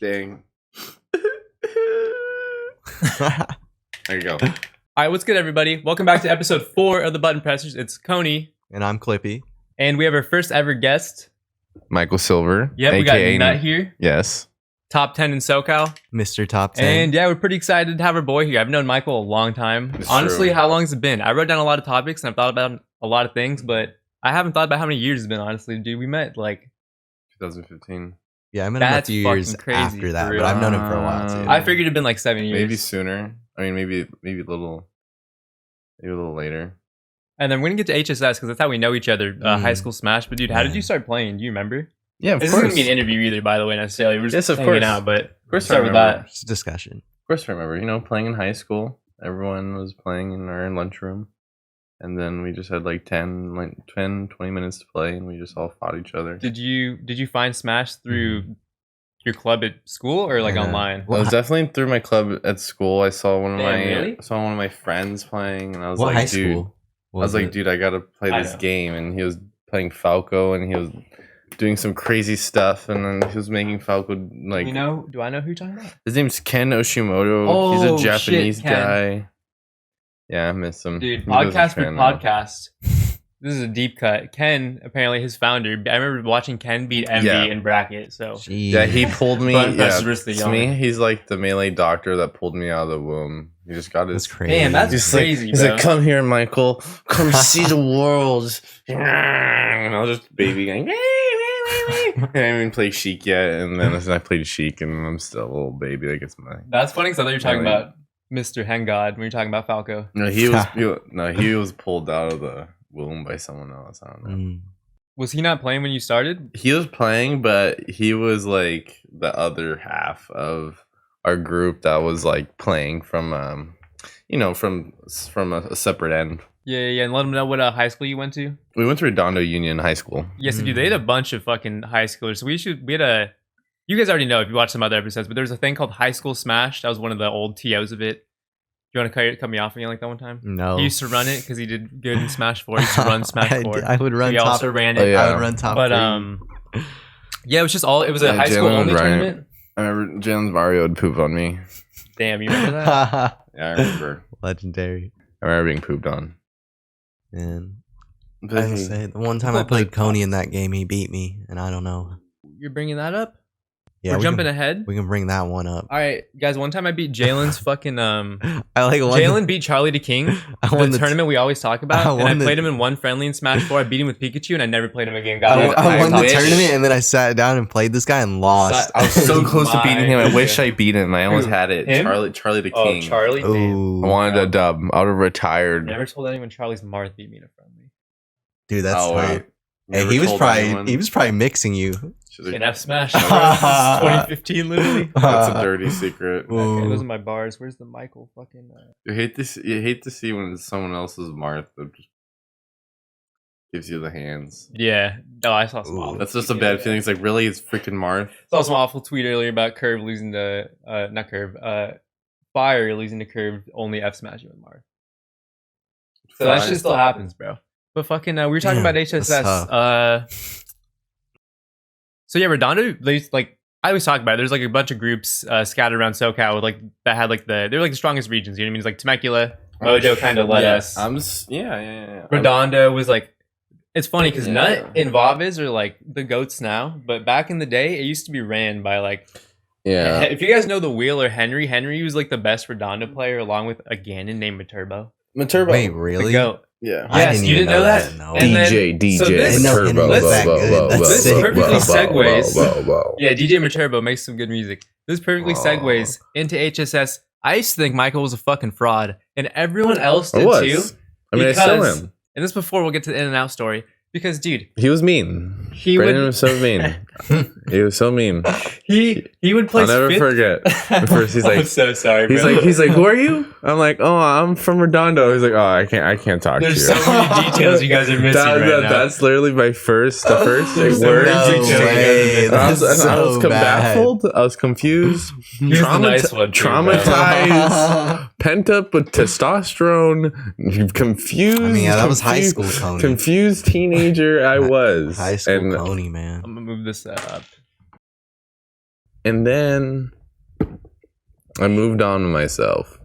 Dang. There you go. All right, what's good, everybody? Welcome back to episode 4 of the Button Pressers. It's Kony. And I'm Clippy. And we have our first ever guest. Michael Silver. Yeah, we got Nut here. Yes. Top 10 in SoCal. Mr. Top 10. And yeah, we're pretty excited to have our boy here. I've known Michael a long time. It's Honestly, true. how long has it been? I wrote down a lot of topics and I've thought about a lot of things, but I haven't thought about how many years it's been, honestly. Dude, we met like 2015. Yeah, I met him a That's few fucking years crazy, after that, for but real. I've known him for a while too. I figured it'd been like 7 years. Maybe sooner. I mean, maybe a little later. And then we're gonna get to HSS because that's how we know each other. High school Smash. But dude, how did you start playing? Do you remember? Yeah, of This course. isn't gonna be an interview either, by the way, necessarily. We're just Yes, of hanging course. out, but Of course, start I with remember. that. It's a discussion. Of course, I remember. You know, playing in high school, everyone was playing in our lunchroom, and then we just had like 10, 20 minutes to play, and we just all fought each other. Did you find Smash through your club at school or like Yeah. online? It was definitely through my club at school. I saw one of Damn, my friends playing, and I was What high like, dude. school? I was like, it? dude, I gotta play I this know. game, and he was playing Falco, and he was doing some crazy stuff, and then he was making Falco like. You know? Do I know who you're talking about? His name's Ken Oshimoto. Oh, He's a shit, Japanese Ken. guy. Yeah, I miss him. Dude, He does a podcast for fan now. podcast. This is a deep cut. Ken, apparently his founder. I remember watching Ken beat MV Yeah. in bracket. So Jeez. Yeah, he pulled me. Button Yeah, Pressers versus the to Young. me, he's like the melee doctor that pulled me out of the womb. He just got his. That's crazy. Damn, that's He's crazy, like, he's bro. like, come here, Michael. Come see the world. And I was just baby going. I haven't even played Sheik yet, and then I played Sheik, and I'm still a little baby. Like it's my. That's funny because I thought you were talking Really? about Mr. Hengod when you're talking about Falco. No, he was pulled out of the womb by someone else. I don't know. Mm. Was he not playing when you started? He was playing, but he was like the other half of our group that was like playing from from a separate end. Yeah, and let him know what high school you went to. We went to Redondo Union High School. Yes, dude, they had a bunch of fucking high schoolers. So we had a. You guys already know if you watch some other episodes, but there was a thing called High School Smash. That was one of the old TOs of it. You want to cut me off again like that one time? No. He used to run it because he did good in Smash 4. He used to run Smash 4. I would run He top. also ran Oh, it. yeah. I would run top. But three. yeah, it was just all. It was a Yeah, high school Jalen only would run it. tournament. I remember Jalen's Mario would poop on me. Damn, you remember that? Yeah, I remember. Legendary. I remember being pooped on. And But I hey, say the one time People I played play Kony in that game, he beat me, and I don't know. You're bringing that up? Yeah, We're we jumping can, ahead. we can bring that one up. All right, guys. One time I beat Jalen's fucking I like one. Jalen beat Charlie the King. I The won tournament we always talk about, I and I won the- played him in one friendly in Smash 4. I beat him with Pikachu, and I never played him again. I won the wish- tournament, and then I sat down and played this guy and lost. I was so close to beating him. I wish My- I beat him. I almost had it. Him? Charlie the Oh, King. Charlie. Damn. Ooh, I wanted a dub. I would have retired. Never told anyone Charlie's Marth beat me in a friendly. dude, that's Oh, tough. wait. Hey, Never he was told probably anyone. he was probably mixing you. She's like, In F Smash. 2015, literally. that's a dirty secret. Okay, Ooh. those are my bars. Where's the Michael fucking? You hate to see when it's someone else's Marth that just gives you the hands. Yeah. No, I saw some Ooh. awful. That's just a tweet bad earlier. feeling. It's like, really, it's freaking Marth. Saw some awful tweet earlier about Curve losing to not Curve, Fire losing to Curve only F smashing with Marth. So that shit still happens, bro. But fucking, we were talking Damn, about that's HSS. So yeah, Redondo. Like I always talk about it. There's like a bunch of groups scattered around SoCal with like that had like they're like the strongest regions. You know what I mean? It's like Temecula, MoJoe kind of led us. Yeah. Redondo was like. It's funny because Yeah. Nut and Vaviz are like the goats now, but back in the day, it used to be ran by like. Yeah. If you guys know the Wheel or Henry was like the best Redondo player, along with a Ganon named Maturbo. Maturbo. Wait, The really? goat. Yeah. I Yes, didn't you even didn't know that? No. And then- DJ, so this- I didn't know Maturbo. Henry was that good. That's This sick. perfectly segues. Whoa. Yeah, DJ Maturbo makes some good music. This perfectly Oh. segues into HSS. I used to think Michael was a fucking fraud, and everyone else I did was. too. I mean, I still because- am. And this before we'll get to the in and out story. Because, dude, He was mean. he Brandon would was so mean. He was so mean. he would play. I'll never forget. At first, he's I'm like, so sorry, bro. he's like, who are you? I'm like, oh, I'm from Redondo. He's like, oh, I can't talk There's to so you. many details you guys are missing right now. That's literally my first, the first There's like, so word. many No details. way. And I was, That's and I was so bad. baffled. I was confused. Here's the nice one, too, bro. Traumatized, pent up with testosterone, confused. I mean, yeah, that was high school Kony. Confused teenager I was. High school And Kony, man. I'm gonna move this up. And then I moved on to myself.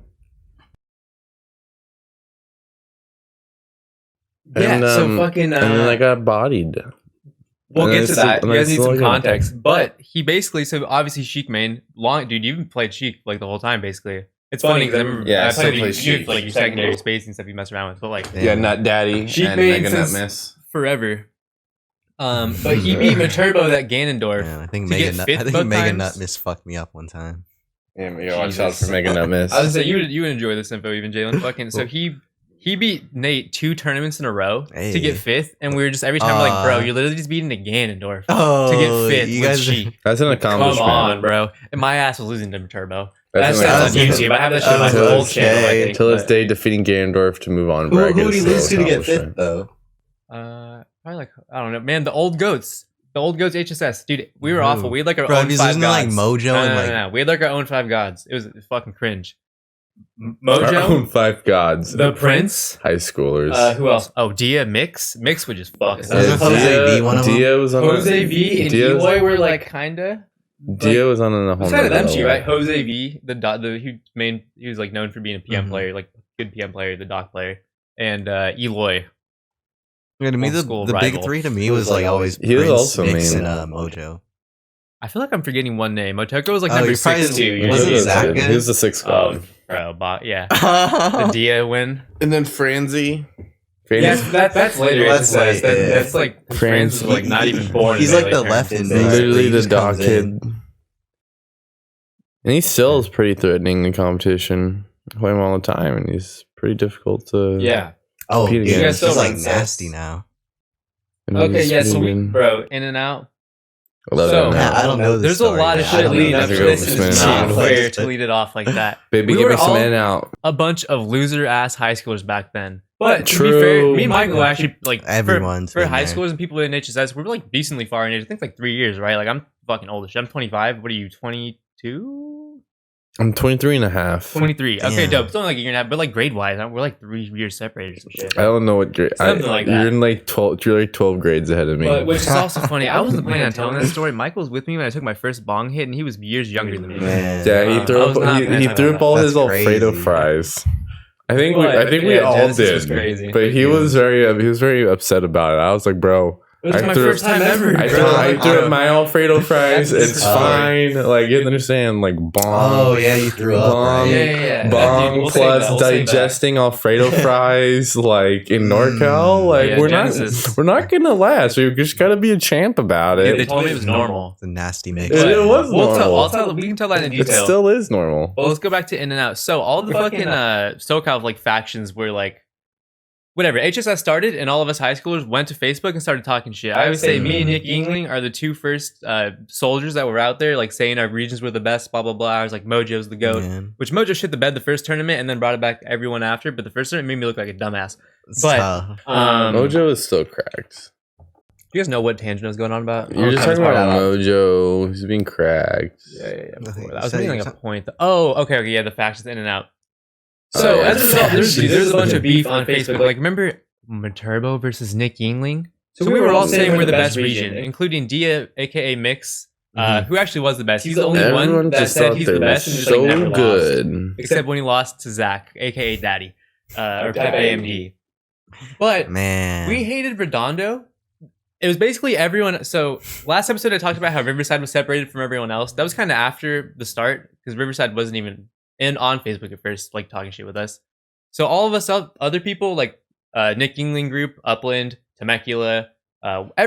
Yeah, so fucking. and then I got bodied. We'll And get I to still- that. and You I guys need still some got context. But he basically, so obviously Sheik main, long dude, you even played Sheik like the whole time basically. It's funny because I remember Yeah, I I still played play you, Sheik. like your secondary space and stuff you mess around with, but like Yeah. Yeah, Nut Daddy Sheik and main Mega Nut since Miss. forever. But he beat Maturbo that Ganondorf. Man, I think to Mega get Nut. fifth I think both Mega times. Nut Miss fucked me up one time. Yeah, watch out Jesus. for Mega Nut Miss. I was gonna say you would enjoy this info even Jalen. Fucking so he beat Nate 2 tournaments in a row to get 5th, and we were just every time we're like, bro, you're literally just beating a Ganondorf Oh, to get 5th you with guys. Sheik. That's an Come accomplishment. on, bro. And my ass was losing to Turbo. That's That's an on accomplishment. YouTube. I have that shit on my That was old channel. I okay. think, Till this but, day, defeating Ganondorf to move on. Who bracket would he is still lose to get accomplishment. fifth though? probably like I don't know, man. The old goats, HSS, dude. We were Ooh. awful. We had like our Bro, own because 5 isn't there like gods. MoJoe and like No. We had like our own 5 gods. It was fucking cringe. Our own MoJoe, 5 gods. the Prince. High schoolers. Who else? Oh, Dia, Mix would just fuck us Isn't up. Jose V one of them? Dia was on Jose V and Dia's- Eloy were like kinda. Dia was on a whole It's kind of them nother two, level. right? Jose V, he was like known for being a PM Mhm. player, like good PM player, the doc player, and Eloy. Yeah, to me, old the school big rival. three to me was like always He was Prince, also Mix, main. and MoJoe. I feel like I'm forgetting one name. Motoko was like Oh, number he probably 6 too. wasn't He was Zach good. good? He was the 6th Oh, squad. bro, yeah. The Dia win. And then Franzi. Yes, that's later. That's That's, like, yeah. that's like Franz was like not even born. He's in like early the left terms. in base. Literally He the just dog comes kid. in. And he still is pretty threatening in competition. I play him all the time, and he's pretty difficult to. Yeah. Oh, Competing yeah, against. he's You guys like still run nasty sets. now. and Okay, he's yeah, so pretty good. bro, in and out. I love So- that. Yeah, I don't know. There's This a lot of story, shit man. leading I up to don't know. this, and it's Spin not out. fair to lead it off like that. Baby, We give were me some all- in out. A bunch of loser ass high schoolers back then. But to True. be fair, me and Michael actually like Everyone's for been high there. schoolers and people in HSS, we were like decently far in age. I think like 3 years, right? Like I'm fucking old as shit. I'm 25. What are you, 22? I'm 23 and a half. 23. Okay, Damn. dope. It's only like a year and a half, but like grade wise, we're like 3 years separated or some shit. I don't know what grade. Something like that. You're in like 12. You're like 12 grades ahead of me. But which is also funny. I wasn't planning on telling that story. Michael was with me when I took my first bong hit, and he was years younger than me. Man. yeah, he I threw was up. not He planning threw on up all that. his That's Alfredo crazy. fries. I think But, we yeah, all Genesis was did. crazy. But he was very upset about it. I was like, bro. It was I my threw- first time ever. I bro. threw up my Alfredo fries. That's It's the story. fine. Like you understand, like bomb. Oh yeah, you threw up. Bong, Right? Yeah. Bong Dude, we'll save plus that, we'll save that. digesting Alfredo fries like in NorCal. Like Yeah, we're Genesis. not gonna last. We just gotta be a champ about Dude, it. they told me it was normal. It's a nasty mix. It was normal. We can tell that in It detail. still is normal. Well, let's go back to In and Out. So all the fucking SoCal like factions were like, whatever. HSS started, and all of us high schoolers went to Facebook and started talking shit. I would say me and Nick Yingling are the 2 first soldiers that were out there, like saying our regions were the best. Blah blah blah. I was like, MoJoe's the goat. Man. Which MoJoe shit the bed the first tournament, and then brought it back everyone after. But the first tournament made me look like a dumbass. It's But tough. MoJoe is still cracked. do you guys know what tangent I was going on about? You're just talking about MoJoe. He's being cracked. Yeah. Nothing. I was So making you're like a point. Okay, yeah, the factions In and Out. Oh, So yeah. as a result, there's a bunch of beef on Facebook. Like, remember Maturbo versus Nick Yingling? So we were all saying we're the best region, including Dia, aka Mix, who actually was the best. He's the only Everyone one that just said thought he's they the were best and just so like never lost. good. Except when he lost to Zach, aka Daddy, or Pepe AMD. But Man. we hated Redondo. It was basically everyone. So last episode I talked about how Riverside was separated from everyone else. That was kind of after the start because Riverside wasn't even on Facebook at first, like talking shit with us. So all of us other people like Nick Yingling group, Upland, Temecula,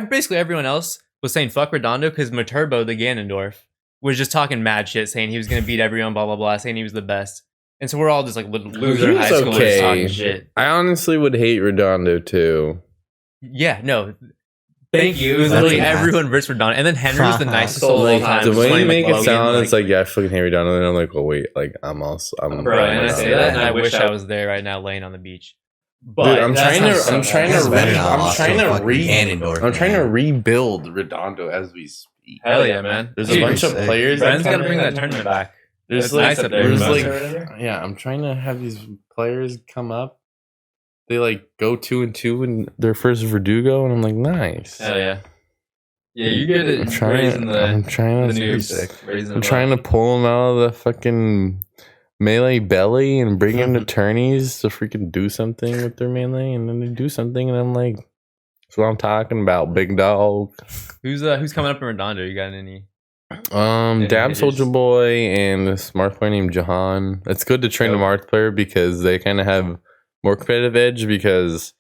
basically everyone else was saying fuck Redondo because Maturbo, the Ganondorf, was just talking mad shit, saying he was gonna beat everyone, blah blah blah, saying he was the best. And so we're all just like loser He high was schoolers okay. talking shit. I honestly would hate Redondo too. Yeah, no. Thank you. It was That's literally an ass. everyone versus Redondo. And then Henry was the nicest soul of all Like time. the It was way funny, you make like, it Logan, sound, it's like yeah, I fucking hate Redondo, and I'm like, well, wait, like I'm bro, fine and I with say Redondo. that, and I wish I was there right now, laying on the beach. But Dude, I'm trying to rebuild Redondo as we speak. Hell yeah, man. There's Dude, a bunch of sick. players. Ben's that gotta come bring in. that tournament back. There's It's like, nice up there. there's Monster like, or whatever. yeah, I'm trying to have these players come up. They like go 2-2 in their first Verdugo, and I'm like, nice. Hell yeah. Yeah, you get it. I'm trying to pull him out of the fucking melee belly and bring him to tourneys to freaking do something with their melee, and then they do something, and I'm like, that's what I'm talking about, big dog. Who's coming up in Redondo? You got any? Dab Soldier Boy and this Marth player named Jahan. It's good to train a Marth player because they kind of have more competitive edge because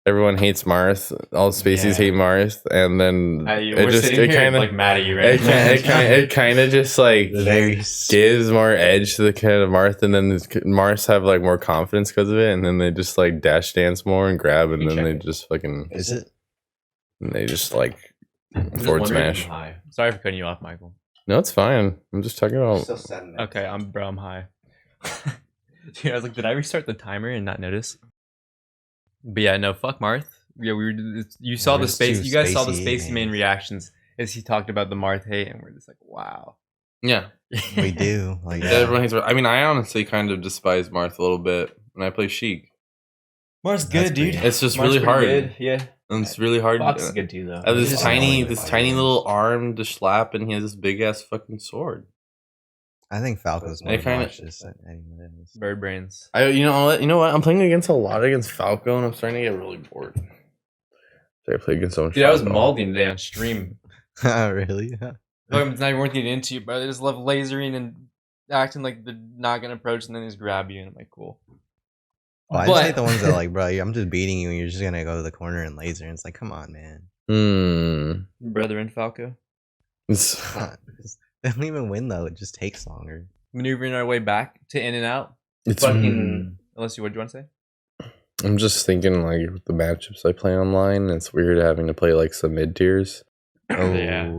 everyone hates Marth. All the species hate Marth, and then it kind of like mad at you, right? It kind of just like gives more edge to the kind of Marth, and then Marths have like more confidence because of it, and then they just like dash dance more and grab, and then they just fucking and they just like forward smash. Sorry for cutting you off, Michael. No, it's fine. I'm just talking about. Okay, I'm high. Dude, I was like, did I restart the timer and not notice? But yeah, no, fuck Marth. Yeah, you saw the space. You guys saw the spacey main reactions as he talked about the Marth hate, and we're just like, wow. Yeah, we do. Like everyone hates. I mean, I honestly kind of despise Marth a little bit when I play Sheik. Marth's good, dude. It's just really hard. Good. Yeah, and it's really hard. Fox is good too, though. This tiny little arm to slap, and he has this big ass fucking sword. I think Falco's more obnoxious than anyone else. Bird brains. You know what? I'm playing against Falco, and I'm starting to get really bored. So I played against so much. Dude, I was malding today on stream. Really? It's not even worth getting into, but they just love lasering and acting like they're not gonna approach, and then they just grab you, and I'm like, cool. I just hate the ones that like, bro, I'm just beating you, and you're just gonna go to the corner and laser, and it's like, come on, man. Brethren Falco. They don't even win though. It just takes longer. Maneuvering our way back to in and out. It's fucking. Unless what do you want to say? I'm just thinking like with the matchups I play online. It's weird having to play like some mid tiers. Oh yeah,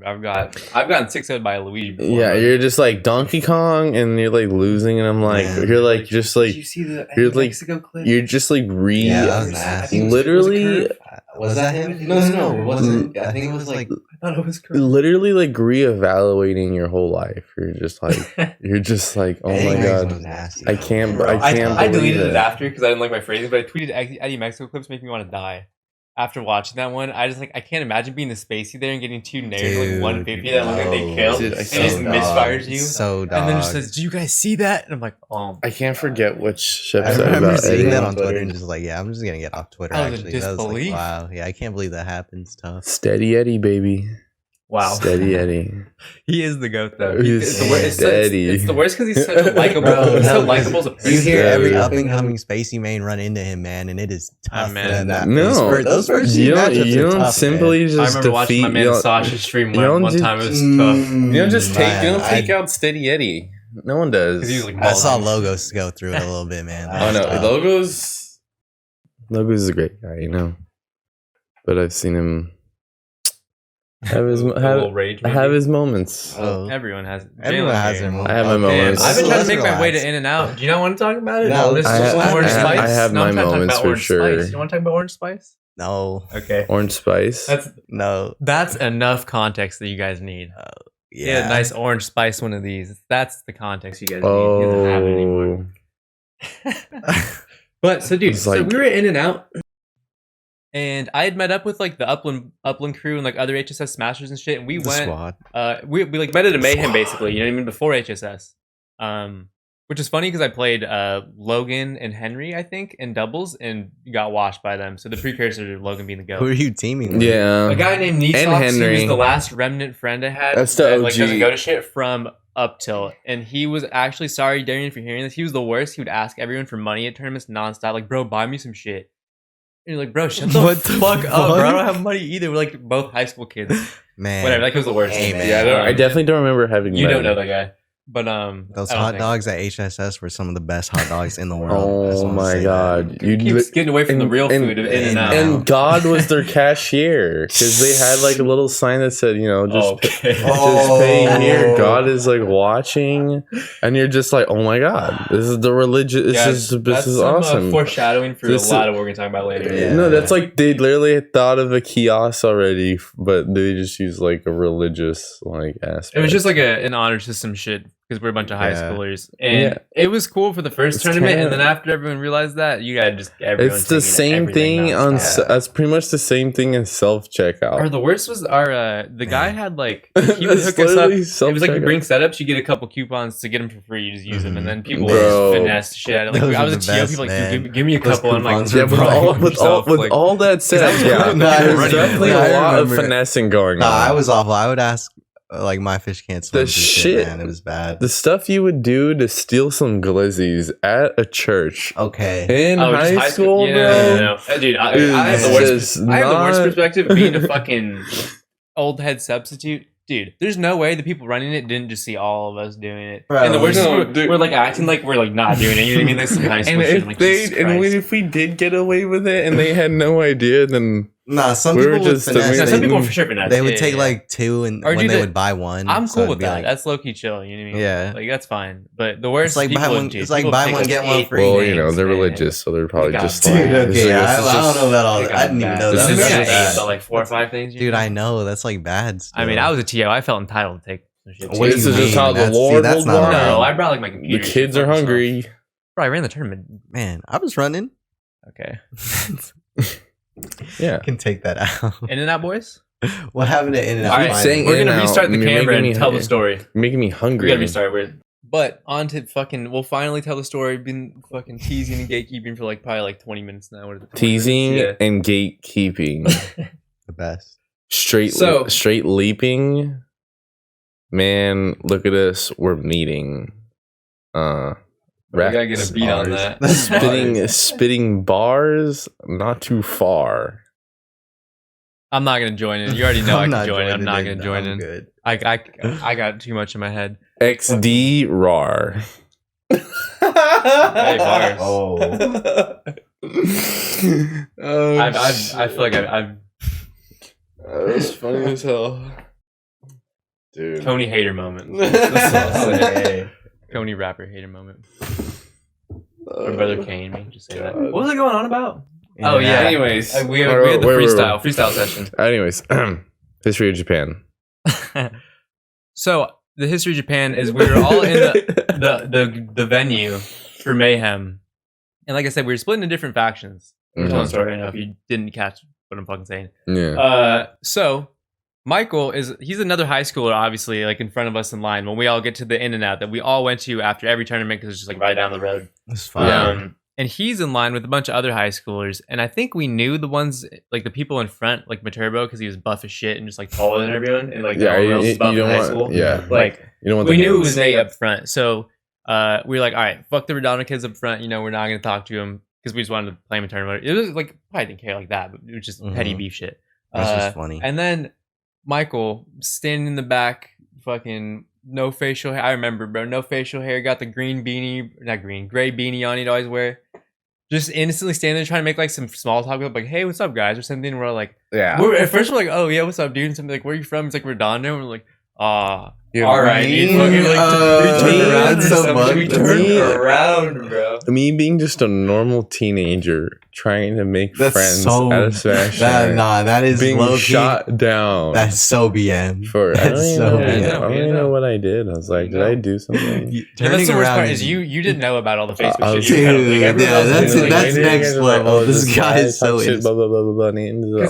I've gotten 6-0'd by Luigi before. Yeah, you're just like Donkey Kong, and you're like losing, and I'm like, you're like just like. Did you see the you're like Mexico clip? You're just like literally. Was that him? No, it wasn't. I think it was like. I thought it was Kurt. Literally like reevaluating your whole life. You're just like, oh my god, I can't. I deleted it after because I didn't like my phrasing, but I tweeted Eddy Mexico clips make me want to die. After watching that one, I just like I can't imagine being the spacey there and getting 2 nades like 150 that look like they kill. Dude, and just misfires you. So dog. And then just says, "Do you guys see that?" And I'm like, "Oh." I can't forget which ship. I remember seeing that on Twitter and just like, yeah, I'm just gonna get off Twitter. I was actually, that was like, wow, yeah, I can't believe that happens. Tough. Steady Eddy, baby. Wow. Steady Eddy. He is the goat though. It's the worst because he's such a likable. He's so likable. You hear every up and coming spacey main run into him, man, and it is tough. Man, those first you matchups don't tough, simply man. just I remember watching my man Sesh stream one time. It was tough. You don't just take out Steady Eddy. No one does. He was like, I saw Logos go through it a little bit, man. Oh no, Logos is a great guy, you know. But I've seen him have his moments. Oh. Everyone has their moments. I have my moments. I've been trying to make my way to In and Out. Do you not want to talk about it? No, Orange Spice. I have my moments for sure. You want to talk about Orange Spice? No. Okay. Orange Spice. That's enough context that you guys need. Yeah, nice Orange Spice one of these. That's the context you guys need. He doesn't have it anymore. But so dude, so we were In and Out. And I had met up with like the Upland crew and like other HSS smashers and shit, and we went. Squad. We like met at a mayhem basically. You know what I mean? Before HSS, which is funny because I played Logan and Henry, I think, in doubles and got washed by them. So the precursor to Logan being the GOAT. Who are you teaming with? Yeah, a guy named Nisox, and Henry. Who was the last remnant friend I had. That's the OG. Like doesn't go to shit from Up Tilt, and he was actually sorry, Darian, for hearing this. He was the worst. He would ask everyone for money at tournaments nonstop. Like, bro, buy me some shit. And you're like, bro, shut the fuck up, bro. I don't have money either. We're like both high school kids. Man. Whatever, that was the worst. Hey, man. Yeah, I definitely don't remember having You don't know that guy. But those hot dogs at HSS were some of the best hot dogs in the world. Oh my god. You keep getting away from the real food of In and Out. And God was their cashier. Because they had like a little sign that said, you know, just pay here. God is like watching. And you're just like, oh my god. This is the religion. This is awesome. Foreshadowing for a lot of what we're going to talk about later. Yeah. No, that's like they literally thought of a kiosk already, but they just use like a religious like aspect. It was just like an honor system shit. because we're a bunch of high schoolers, and it was cool for the first tournament, and then after everyone realized that, you gotta just it's the same thing on. That's pretty much the same thing as self checkout. Or the worst was the guy had like he would hook us up. It was like you bring setups, you get a couple coupons to get them for free. You just use them, and then people would finesse shit out of it. Like I was a TO, people like dude, give me a couple. And I'm like, with all that said, there's definitely a lot of finessing going on. I was awful. I would ask. Like my fish can't swim. The shit, man, it was bad. The stuff you would do to steal some glizzies at a church. Okay. In high school, bro. No. Dude, I have the worst perspective being a fucking old head substitute. Dude, there's no way the people running it didn't just see all of us doing it. Bro, and the worst is we're like acting like we're like not doing it. You know what I mean? That's some high school shit. Like, if we did get away with it and they had no idea, then some people would finesse. Some people for sure finesse. They would take like two, and when they would buy one. I'm cool with that. That's low key chill. You know what I mean? Yeah, like that's fine. But the worst, it's like buy one. It's like buy one get one free. Well, you know they're religious, so they're probably just. Okay, I don't know about all that. I didn't even know that. Like 4 or 5 things. Dude, I know that's like bad. I mean, I was a TO. I felt entitled to take some shit. This is just how the Lord will work. No, I brought like my computer. The kids are hungry. Bro, I ran the tournament. Man, I was running. Okay. Yeah, I can take that out. In and out, boys. What happened to In and Out? All right, we're gonna restart the camera and tell the story. Making me hungry. We gotta restart weird. But on to fucking, we'll finally tell the story. Been fucking teasing and gatekeeping for like probably like 20 minutes now. What is it? Teasing and gatekeeping. The best. Straight leaping. Man, look at us. We're meeting. We gotta get a beat on that. Spitting bars, not too far. I'm not gonna join in. You already know I can join in. I'm not gonna join in. Good. I got too much in my head. XD RAR. Hey, bars. Oh. I feel like I've. That's funny as hell, dude. Kony hater moment. Kony rapper hater moment. Or Brother Kane, me just say that. What was it going on about? Yeah. Oh yeah. Anyways, we had the freestyle session. Anyways, history of Japan. So the history of Japan is we were all in the venue for Mayhem, and like I said, we were split into different factions. I'm telling a story right now if you didn't catch what I'm fucking saying. Yeah. So Michael he's another high schooler, obviously, like in front of us in line when we all get to the In and Out that we all went to after every tournament because it's just like right down the road. That's fine. And he's in line with a bunch of other high schoolers, and I think we knew the ones like the people in front, like Maturbo, because he was buff as shit and just like taller than everyone, and like yeah, no one else was buff in high school. Yeah, like you don't want. We knew it was Nate up front, so we were like, all right, fuck the Redondo kids up front. You know, we're not gonna talk to him because we just wanted to play him a tournament. It was like I didn't care like that, but it was just petty beef shit. That's just funny. And then Michael standing in the back, fucking no facial hair. I remember, bro, no facial hair. Got the gray beanie on. He'd always wear. Just instantly standing there trying to make like some small talk, like, "Hey, what's up, guys?" or something. We're like, "Yeah." At first, we're like, "Oh yeah, what's up, dude?" And something like, "Where are you from?" It's like Redondo. And we're like, all right." We turned around, bro. Me being just a normal teenager trying to make friends at a Smash. That is being low shot key. down. That's so BM. I don't even know what I did. I was like, did I do something? That's the worst part is you didn't know about all the Facebook shit. Dude, that's next level. This guy is so because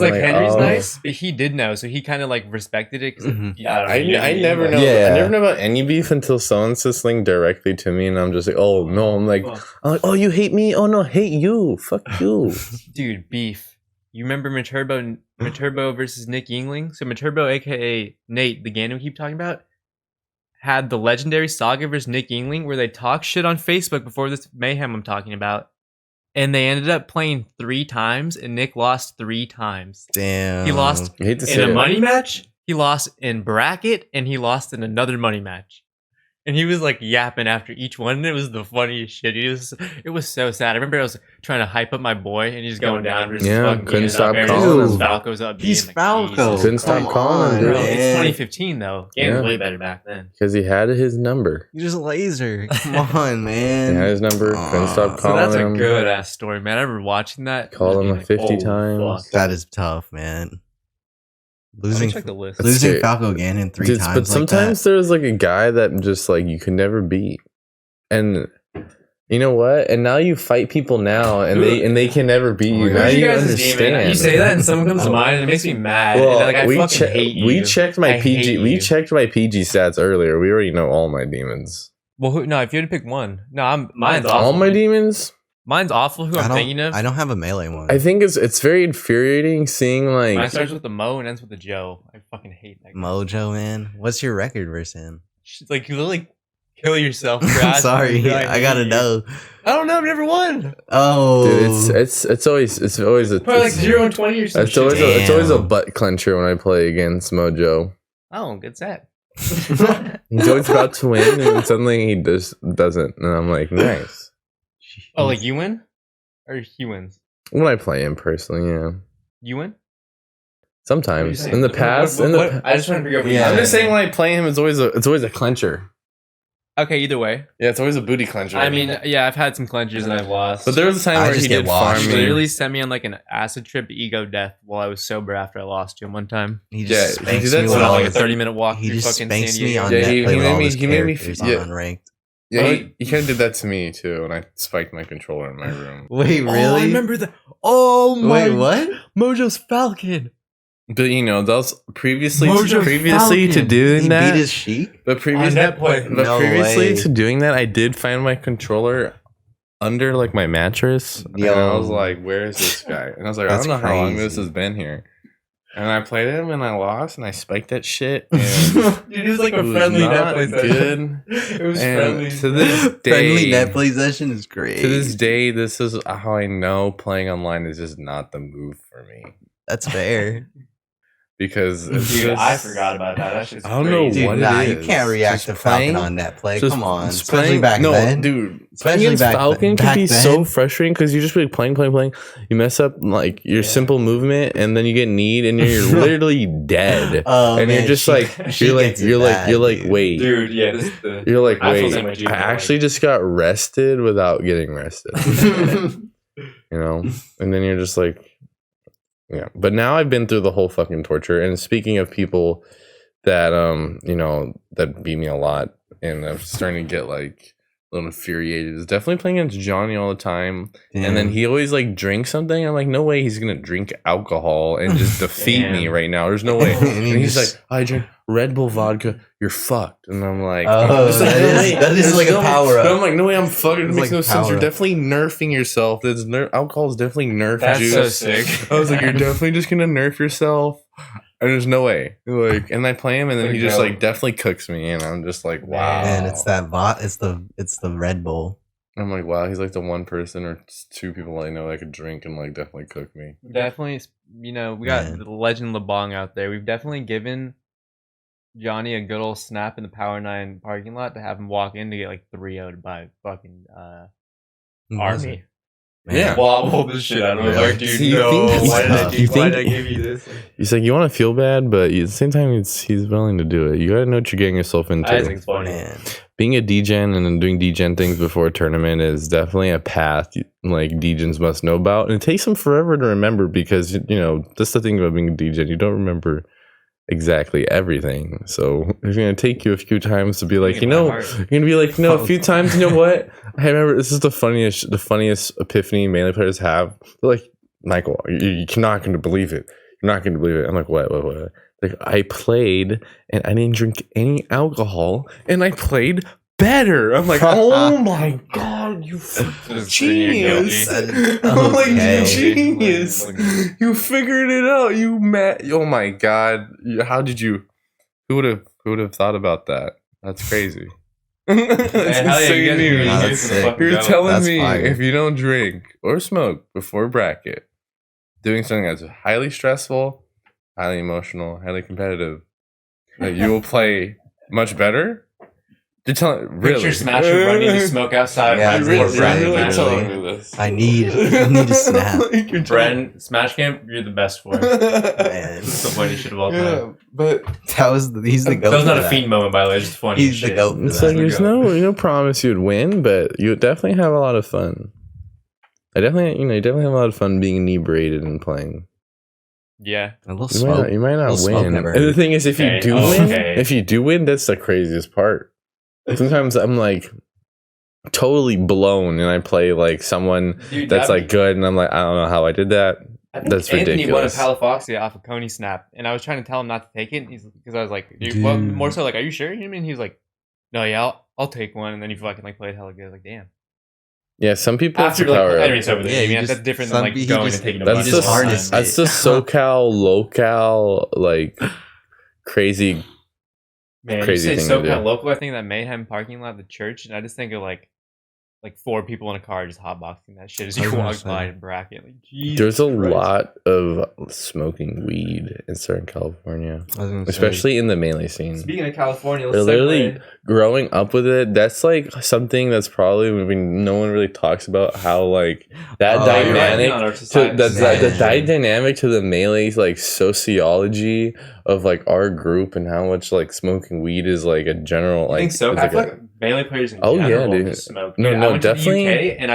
like Henry's nice, but he did know, so he kind of like respected it. I never know. I never know about any beef until someone says something directly to me, and I'm just like, oh no, I'm like, oh, you hate me? Oh no, hate you. Fuck you. Dude, beef. You remember Maturbo versus Nick Yingling? So Maturbo, aka Nate, the Ganon we keep talking about, had the legendary saga versus Nick Yingling where they talk shit on Facebook before this mayhem I'm talking about. And they ended up playing 3 times, and Nick lost 3 times. Damn. He lost in a money match, he lost in bracket, and he lost in another money match. And he was like yapping after each one, and it was the funniest shit. It was so sad. I remember I was trying to hype up my boy, and he's going down. Couldn't stop calling him. Falco's up. He's Falco. Couldn't stop calling him, dude. It's 2015 though. Game was way better back then. Because he had his number. You just laser. Come on, man. He had his number. Couldn't stop calling him. So that's a good ass story, man. I remember watching that. Call him 50 times. That is tough, man. Losing check the list. losing Falco Ganon 3 times. But sometimes there's like a guy that just like you can never beat, and you know what? And now you fight people now, and they can never beat you. Now you understand. You say that, and someone comes to mind, and it makes me mad. Well, and, like, I fucking hate you. We checked my PG. We checked my PG stats earlier. We already know all my demons. Well, no. If you had to pick one, no, mine's awful. All my demons. Mine's awful. Who I'm thinking of? I don't have a melee one. I think it's very infuriating seeing like. Mine starts with the Mo and ends with the Joe. I fucking hate that guy. MoJoe, man. What's your record versus him? Like you literally kill yourself. I'm sorry, I gotta know. I don't know. I've never won. Oh, dude, it's always a probably like 0 and 20 or something. It's always a butt clencher when I play against MoJoe. Oh, good set. He's always about to win, and suddenly he just doesn't, and I'm like, nice. Oh, like you win, or he wins? When I play him personally, yeah. You win. Sometimes in the past, I just want to figure out. I'm just saying when I play him, it's always a clencher. Okay, either way. Yeah, it's always a booty clencher. I mean, yeah, I've had some clenchers and I've lost. But there was a time where he did farm me. He literally sent me on like an acid trip to ego death while I was sober after I lost to him one time. He just he did on like a 30-minute walk. He just fucking spanks San me Diego. on he made me unranked. Yeah, he kind of did that to me too, and I spiked my controller in my room. Wait, really? Oh, I remember that. Oh my! Wait, what? MoJoe's Falcon. But you know, that was previously MoJoe to doing that. He beat his Sheik? But previously to doing that, I did find my controller under like my mattress. Yo. And I was like, "Where is this guy?" And I was like, "I don't know how long this has been here." And I played him, and I lost, and I spiked that shit. And dude, it was like a friendly net play session. It was friendly. To this day, friendly net play session is great. To this day, this is how I know playing online is just not the move for me. That's fair. Because I forgot about that. That's just I don't know what it is. You can't react to Falcon on net play. Come on, especially back then. Dude, especially back Falcon can be so frustrating because you just be playing. You mess up like your simple movement, and then you get kneed, and you're literally dead. And you're just you're like, wait, dude, yeah, you're like, wait, I actually just got rested without getting rested. You know, and then you're just like. Yeah, but now I've been through the whole fucking torture. And speaking of people that that beat me a lot, and I'm starting to get like a little infuriated, is definitely playing against Johnny all the time. Damn. And then he always like drinks something. I'm like, no way he's gonna drink alcohol and just defeat me right now. There's no way. And he's like, I drink Red Bull vodka. You're fucked. And I'm like, that is like a power up. I'm like, no way, I'm fucked. It makes no sense. You're definitely nerfing yourself. Alcohol is definitely nerf juice. That's so sick. I was like, you're definitely just gonna nerf yourself. And there's no way. Like, and I play him, and then he just like definitely cooks me, and I'm just like, wow. And it's that it's the Red Bull. I'm like, wow, he's like the one person or two people I know that could drink and like definitely cook me. Definitely, we got the legend LeBong out there. We've definitely given Johnny a good old snap in the Power 9 parking lot to have him walk in to get like 3-0'd by fucking Army. Man. Yeah, wobble the shit out of him. Like, dude, why did I give you this? He's like, you want to feel bad, but at the same time, he's willing to do it. You gotta know what you're getting yourself into. I think it's funny. Man. Being a degen and then doing degen things before a tournament is definitely a path like degens must know about, and it takes them forever to remember because that's the thing about being a degen. You don't remember exactly everything, so it's gonna take you a few times to be like, you're gonna be like, a few times. You know what? I remember this is the funniest epiphany Melee players have. They're like, Michael, you're not gonna believe it. You're not gonna believe it. I'm like, what? Like, I played and I didn't drink any alcohol and I played better. I'm like, oh my god, you genius! I'm like, you genius! You figured it out. You oh my god! How did you? Who would have thought about that? That's crazy. That's insane news. You're telling me if you don't drink or smoke before bracket, doing something that's highly stressful, highly emotional, highly competitive, that you will play much better. You're telling really? Picture Smasher running to smoke outside. Yeah, really telling me this. I need to snap. Bren, Smash Camp, you're the best for it. Man. It's the funniest shit of all time. But he's the goat. That was not a fiend moment, by the way. It's just funny. He's the goat. It's like there's no promise you'd win, but you definitely have a lot of fun. You definitely have a lot of fun being inebriated and playing. Yeah. A little You smoke. might not little smoke win. never And the hurt. thing is, if you do win, that's the craziest part. Sometimes I'm like totally blown, and I play like someone that's like good, and I'm like, I don't know how I did that. I think That's Anthony ridiculous. won a Palafoxia off of Kony Snap, and I was trying to tell him not to take it. Because I was like, well, more so like, are you sure? You know what I mean? He was like, no, yeah, I'll take one, and then he fucking like played hella good. Like, damn. Yeah, some people After like, anyways, over there. Yeah, I mean, just- that's different some than like he going just- and taking a that's bunch. just harness that's it. the SoCal local like crazy. Man, crazy you say thing to SoCal do. local. I think that Mayhem parking lot of the church, and I just think of like 4 people in a car just hotboxing that shit as I you was gonna walk say. by and bracket. Like, Jesus There's a Christ. lot of smoking weed in Southern California, I was gonna say, especially in the melee scene. Speaking of California, They're let's literally segue. growing up with it. That's like something that's probably no one really talks about how like that Oh, You're right, dynamic on our to society. the dynamic to the melee's like sociology of like our group and how much like smoking weed is like a general I like. think so. it's I like feel a- like melee players in Oh, yeah, general dude. just smoke. No, Dude, no, I went definitely. To the UK and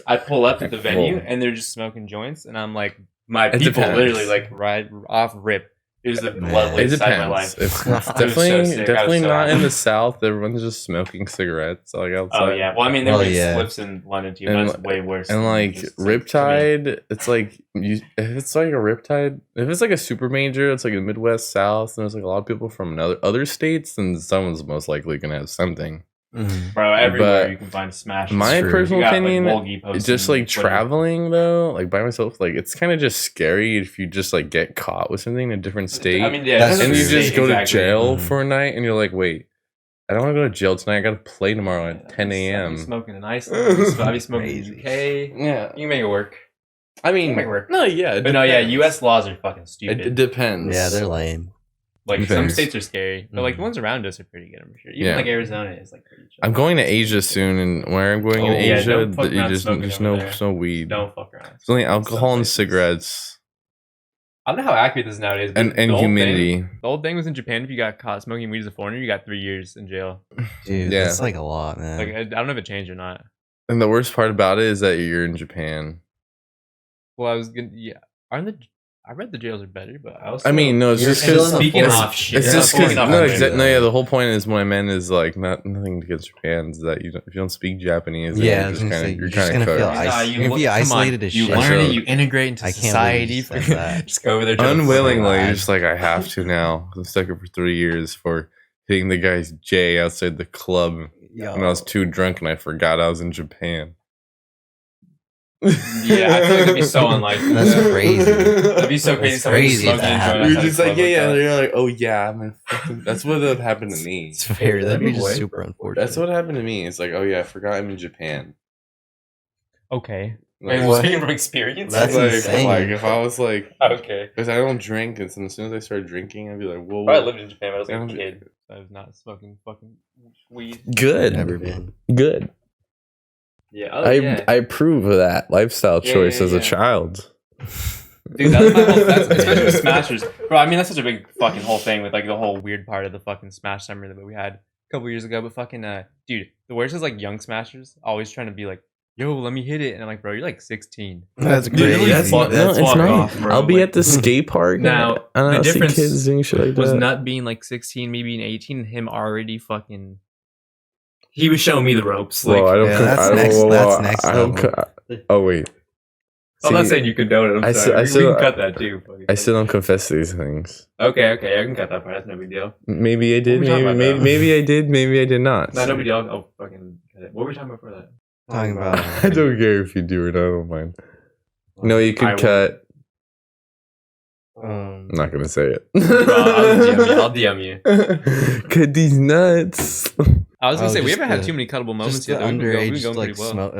I pull up to the venue Whoa. and they're just smoking joints and I'm like, my It people depends. literally like ride off rip. It was the Man. loveliest It side of my depends. life. It's I was so definitely sick. I was definitely so not in happy. the South. Everyone's just smoking cigarettes like outside. Oh yeah. Well, I mean, there Oh, were yeah. slips in London too. And But that's way worse. And than like just, like, to me. Riptide, it's like if it's like a Riptide, if it's like a super major, it's like a Midwest South, and there's like a lot of people from other states, then someone's most likely gonna have something. mhm. Bro, everywhere But you can find Smash. My true. personal You got, opinion, like, Wolgie it's posting just like Twitter. traveling though, like by myself, like it's kind of just scary if you just like get caught with something in a different state, I mean, yeah, That's and you true. just go to jail Mhm. for a night, and you're like, wait, I don't want to go to jail tonight. I got to play tomorrow at 10 I'll be a.m. smoking in Iceland. I'll be smoking in Crazy. the UK. Yeah, You can make it work. I mean, Make it work. no, yeah, it But no, yeah, depends. U.S. laws are fucking stupid. It depends. Yeah, they're lame. Like some Depends. states are scary, but like the Mhm. ones around us are pretty good. I'm sure. Even Yeah. like Arizona is like pretty chill. I'm going to Asia soon, and where I'm going in Oh, yeah, Asia, don't fuck you around just smoking there's over no there. there's no weed. Don't fuck around. It's only alcohol and Some places. cigarettes I don't know how accurate this is nowadays. But and the old humidity. Thing, the old thing was in Japan. If you got caught smoking weed as a foreigner, you got 3 years in jail. Dude, Yeah. that's like a lot, man. Like I don't know if it changed or not. And the worst part about it is that you're in Japan. Well, I was gonna. Yeah, aren't the? I read the jails are better, but I also. I mean, no, it's You're just still because in the speaking forest. off shit. it's Yeah, just speaking because off no, shit. no, yeah. The whole point is what I meant is like nothing against Japan is that if you don't speak Japanese, then Yeah, I you're was just gonna say, kind of you're just kind of gonna feel cooked. isolated. You're gonna be isolated as you shit. learn it, So- you integrate into I can't believe you society. said that. Just go over there. trying to Unwillingly, fuck you're around. just like I have to now. I'm stuck here for 3 years for hitting the guy's J outside the club Yo. when I was too drunk and I forgot I was in Japan. Yeah, I feel like it'd be so unlikely. That's crazy. That'd be so crazy. That's Someone crazy if smoking that and happened. joining You're outside just the like, club yeah. that. You're like, oh yeah, I'm in fucking. That's what would happen to me. It's fair. That'd be That'd be just way- super unfortunate. That's what happened to me. It's like, oh yeah, I forgot I'm in Japan. Okay. Like, Are what? you speaking from experience? That's like, insane. like if I was like, Okay. because I don't drink, and so as soon as I start drinking, I'd be like, whoa. I lived in Japan, but I was like a Yeah. kid. So I was not smoking fucking weed. Good, Never been. good. Yeah. I approve of that lifestyle Yeah, choice yeah, as a yeah. child. Dude, that's my whole. That's, especially with Smashers, bro. I mean, that's such a big fucking whole thing with like the whole weird part of the fucking Smash summer that we had a couple years ago. But fucking, dude, the worst is like young Smashers always trying to be like, "Yo, let me hit it," and I'm like, "Bro, you're like 16." That's Dude, crazy. that's fuck- no, that's it's fuck not. off, bro. I'll be Like- at the skate park Now, and the I'll see difference kids doing shit like was that. Nut being like 16, me being 18, and him already fucking. He was showing me the ropes. Like, Whoa, I don't. Yeah, con- that's I don't- next- whoa, that's whoa, next I don't level. oh wait. I'm not See, saying you condone it. I'm I sorry. still- I we still- can cut that too. I still don't confess these things. Okay, I can cut that part. That's no big deal. Maybe I did. What were we talking Maybe about, maybe, though? maybe I did. Maybe I did not. No big deal. I'll fucking cut it. What were we talking about for that? Talking about I don't care if you do it. I don't mind. No, you I could will. cut. um, I'm not gonna say it. I'll DM you. Cut these nuts. I was gonna Oh, say we just haven't had the- too many cuttable moments just yet. the though. We've been going underage, like pretty well. smoke,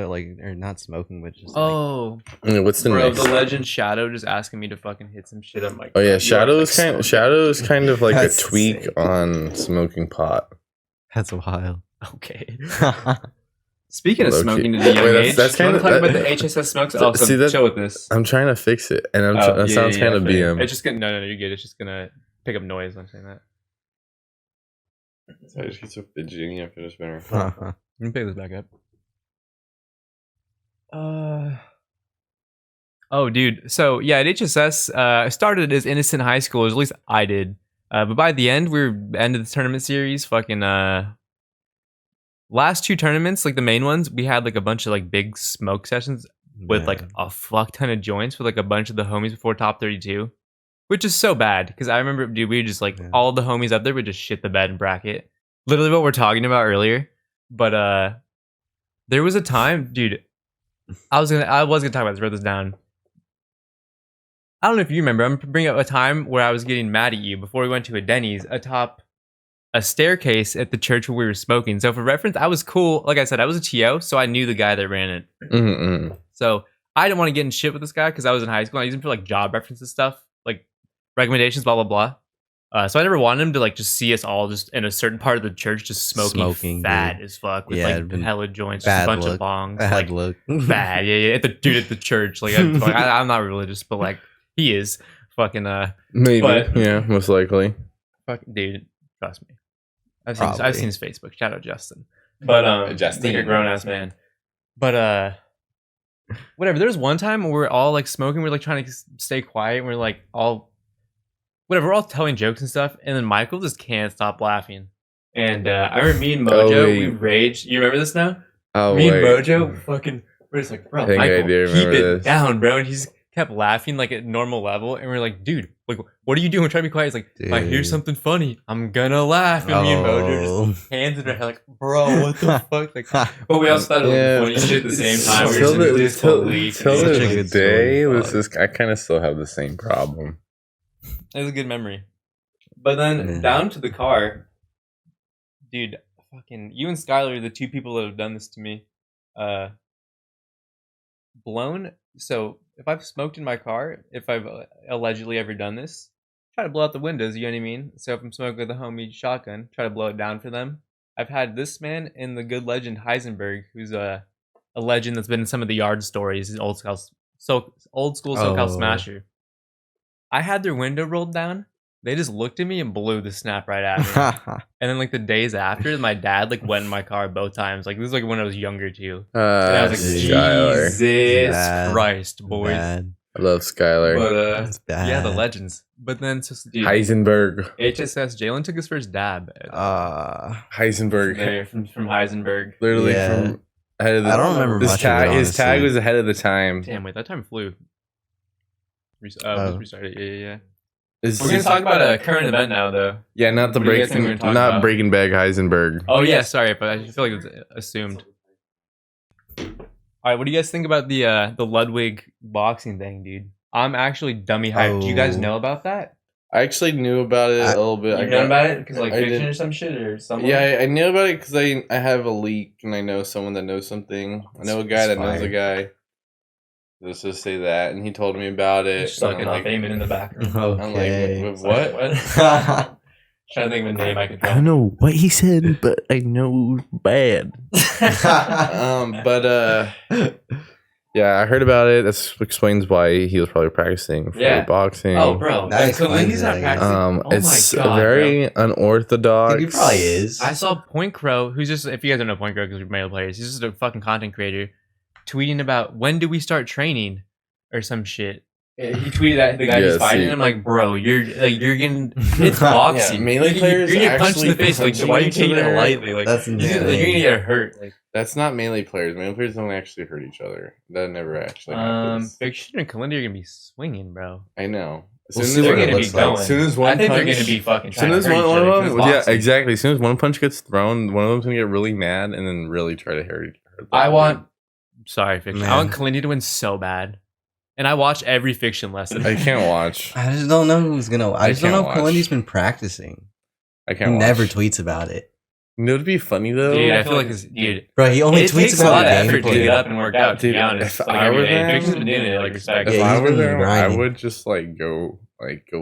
or not smoking, but just Oh, What's the bro, next? the legend Shadow just asking me to fucking hit some shit. I'm like, Oh bro, yeah, you Shadow are, is like, kind. so- Shadow is kind of like a That's tweak insane. on smoking pot. that's wild. Okay. Speaking of Low-key. smoking at a young Wait, that's- age, that's you want kinda- to talk about that- the HSS smokes? Oh, See, so that- chill with this. I'm trying to fix it, and Oh, that sounds kind of fair. BM. It's just gonna no, you're good. It's just gonna pick up noise when I'm saying that. I just get so fidgety after this banner. Uh-huh. Let me pick this back up. Oh, dude. So yeah, at HSS, started as innocent high schoolers. At least I did. But by the end, we were end of the tournament series. Fucking last 2 tournaments, like the main ones, we had like a bunch of like big smoke sessions with like a fuck ton of joints with like a bunch of the homies before top 32, which is so bad because I remember, dude, we were just like all the homies up there would just shit the bed and bracket. Literally what we're talking about earlier. But there was a time, dude. I was gonna talk about this. Wrote this down. I don't know if you remember. I'm bringing up a time where I was getting mad at you before we went to a Denny's atop a staircase at the church where we were smoking. So for reference, I was cool. Like I said, I was a TO, so I knew the guy that ran it. Mm-mm. So I didn't want to get in shit with this guy because I was in high school. I used him for like job references stuff, like recommendations, blah blah blah. So I never wanted him to like just see us all just in a certain part of the church just smoking fat as fuck with like hella joints, just a bunch of bongs. Bad like, look. Bad, yeah. At the church. Like I'm not religious, but like he is fucking maybe, but, yeah, most likely. Fuck, dude, trust me. I've seen his Facebook. Shout out Justin. But Justin, like a grown ass man. But whatever. There was one time where we're all like smoking. We're like trying to stay quiet. We're like all whatever. We're all telling jokes and stuff. And then Michael just can't stop laughing. And I remember me and MoJoe, we raged. You remember this now? Oh, me and MoJoe fucking. We're just like, bro, Michael, keep it down, bro. And he's kept laughing like at normal level, and we're like, dude, like, what are you doing? We're trying to be quiet. He's like, if I hear something funny, I'm gonna laugh. And me and MoJoe just hands in our head, like, bro, what the fuck? Like, but we also thought it was funny shit at the same time. We were just till this day, I kind of still have the same problem. It was a good memory. But then down to the car, dude, fucking you and Skylar are the 2 people that have done this to me. Blown. So if I've smoked in my car, if I've allegedly ever done this, try to blow out the windows, you know what I mean? So if I'm smoking with a homie shotgun, try to blow it down for them. I've had this man and the good legend Heisenberg, who's a legend that's been in some of the yard stories, an old school SoCal smasher. I had their window rolled down. They just looked at me and blew the snap right at me. And then like the days after, my dad like went in my car both times. Like this was like when I was younger too. And I was like, Jesus Christ, boys. Bad. I love Skylar. But That's bad. yeah, the legends. But then dude, Heisenberg. HSS Jalen took his first dab. Heisenberg. From Heisenberg. Literally from ahead of the. I don't remember his much tag. of it, His tag was ahead of the time. Damn, wait, that time flew. Restarted. Yeah. We're gonna talk about a current event now, though. Yeah, not the not Breaking Bag Heisenberg. Oh yeah, sorry, but I feel like it was assumed. All right, what do you guys think about the Ludwig boxing thing, dude? I'm actually dummy hyped. Do you guys know about that? I actually knew about it a little bit. You know about it because like fiction or some shit or something. Yeah, I knew about it because I have a leak and I know someone that knows something. I know a guy that knows a guy. Let's just say that, and he told me about it. Just like Aiming in the background. Okay. I'm like, what? Trying to think of a name I could. I don't know what he said, but I know bad. Yeah, I heard about it. That explains why he was probably practicing for boxing. Oh, bro, he's not practicing. It's very unorthodox. He probably is. I saw Point Crow, who's just, if you guys don't know Point Crow because we're male players, he's just a fucking content creator, tweeting about when do we start training or some shit. He tweeted at the guy who's fighting. And I'm like, bro, you're getting it's boxing. Melee players you're getting punched in the face. Like, why are you taking it lightly? Like, that's insane. You're gonna get hurt. Like, that's not melee players. Melee players don't actually hurt each other. That never actually happens. Fiction and Kalinda are gonna be swinging, bro. I know. As soon as one punch, they're gonna be fucking. As soon as one of them, yeah, exactly. As soon as one punch gets thrown, one of them's gonna get really mad and then really try to hurt. Sorry, Fiction. Man. I want Kalinda to win so bad. And I watch every Fiction lesson. I can't watch. I just don't know who's gonna. I just don't know if Kalinda's been practicing. I can't. He never tweets about it. You know, it'd be funny though. Dude, I feel like it's bro. He only tweets about a lot of effort to get up and work out. To be honest, if I were there, Fiction's been doing it. Like respect. If I were there, I would just go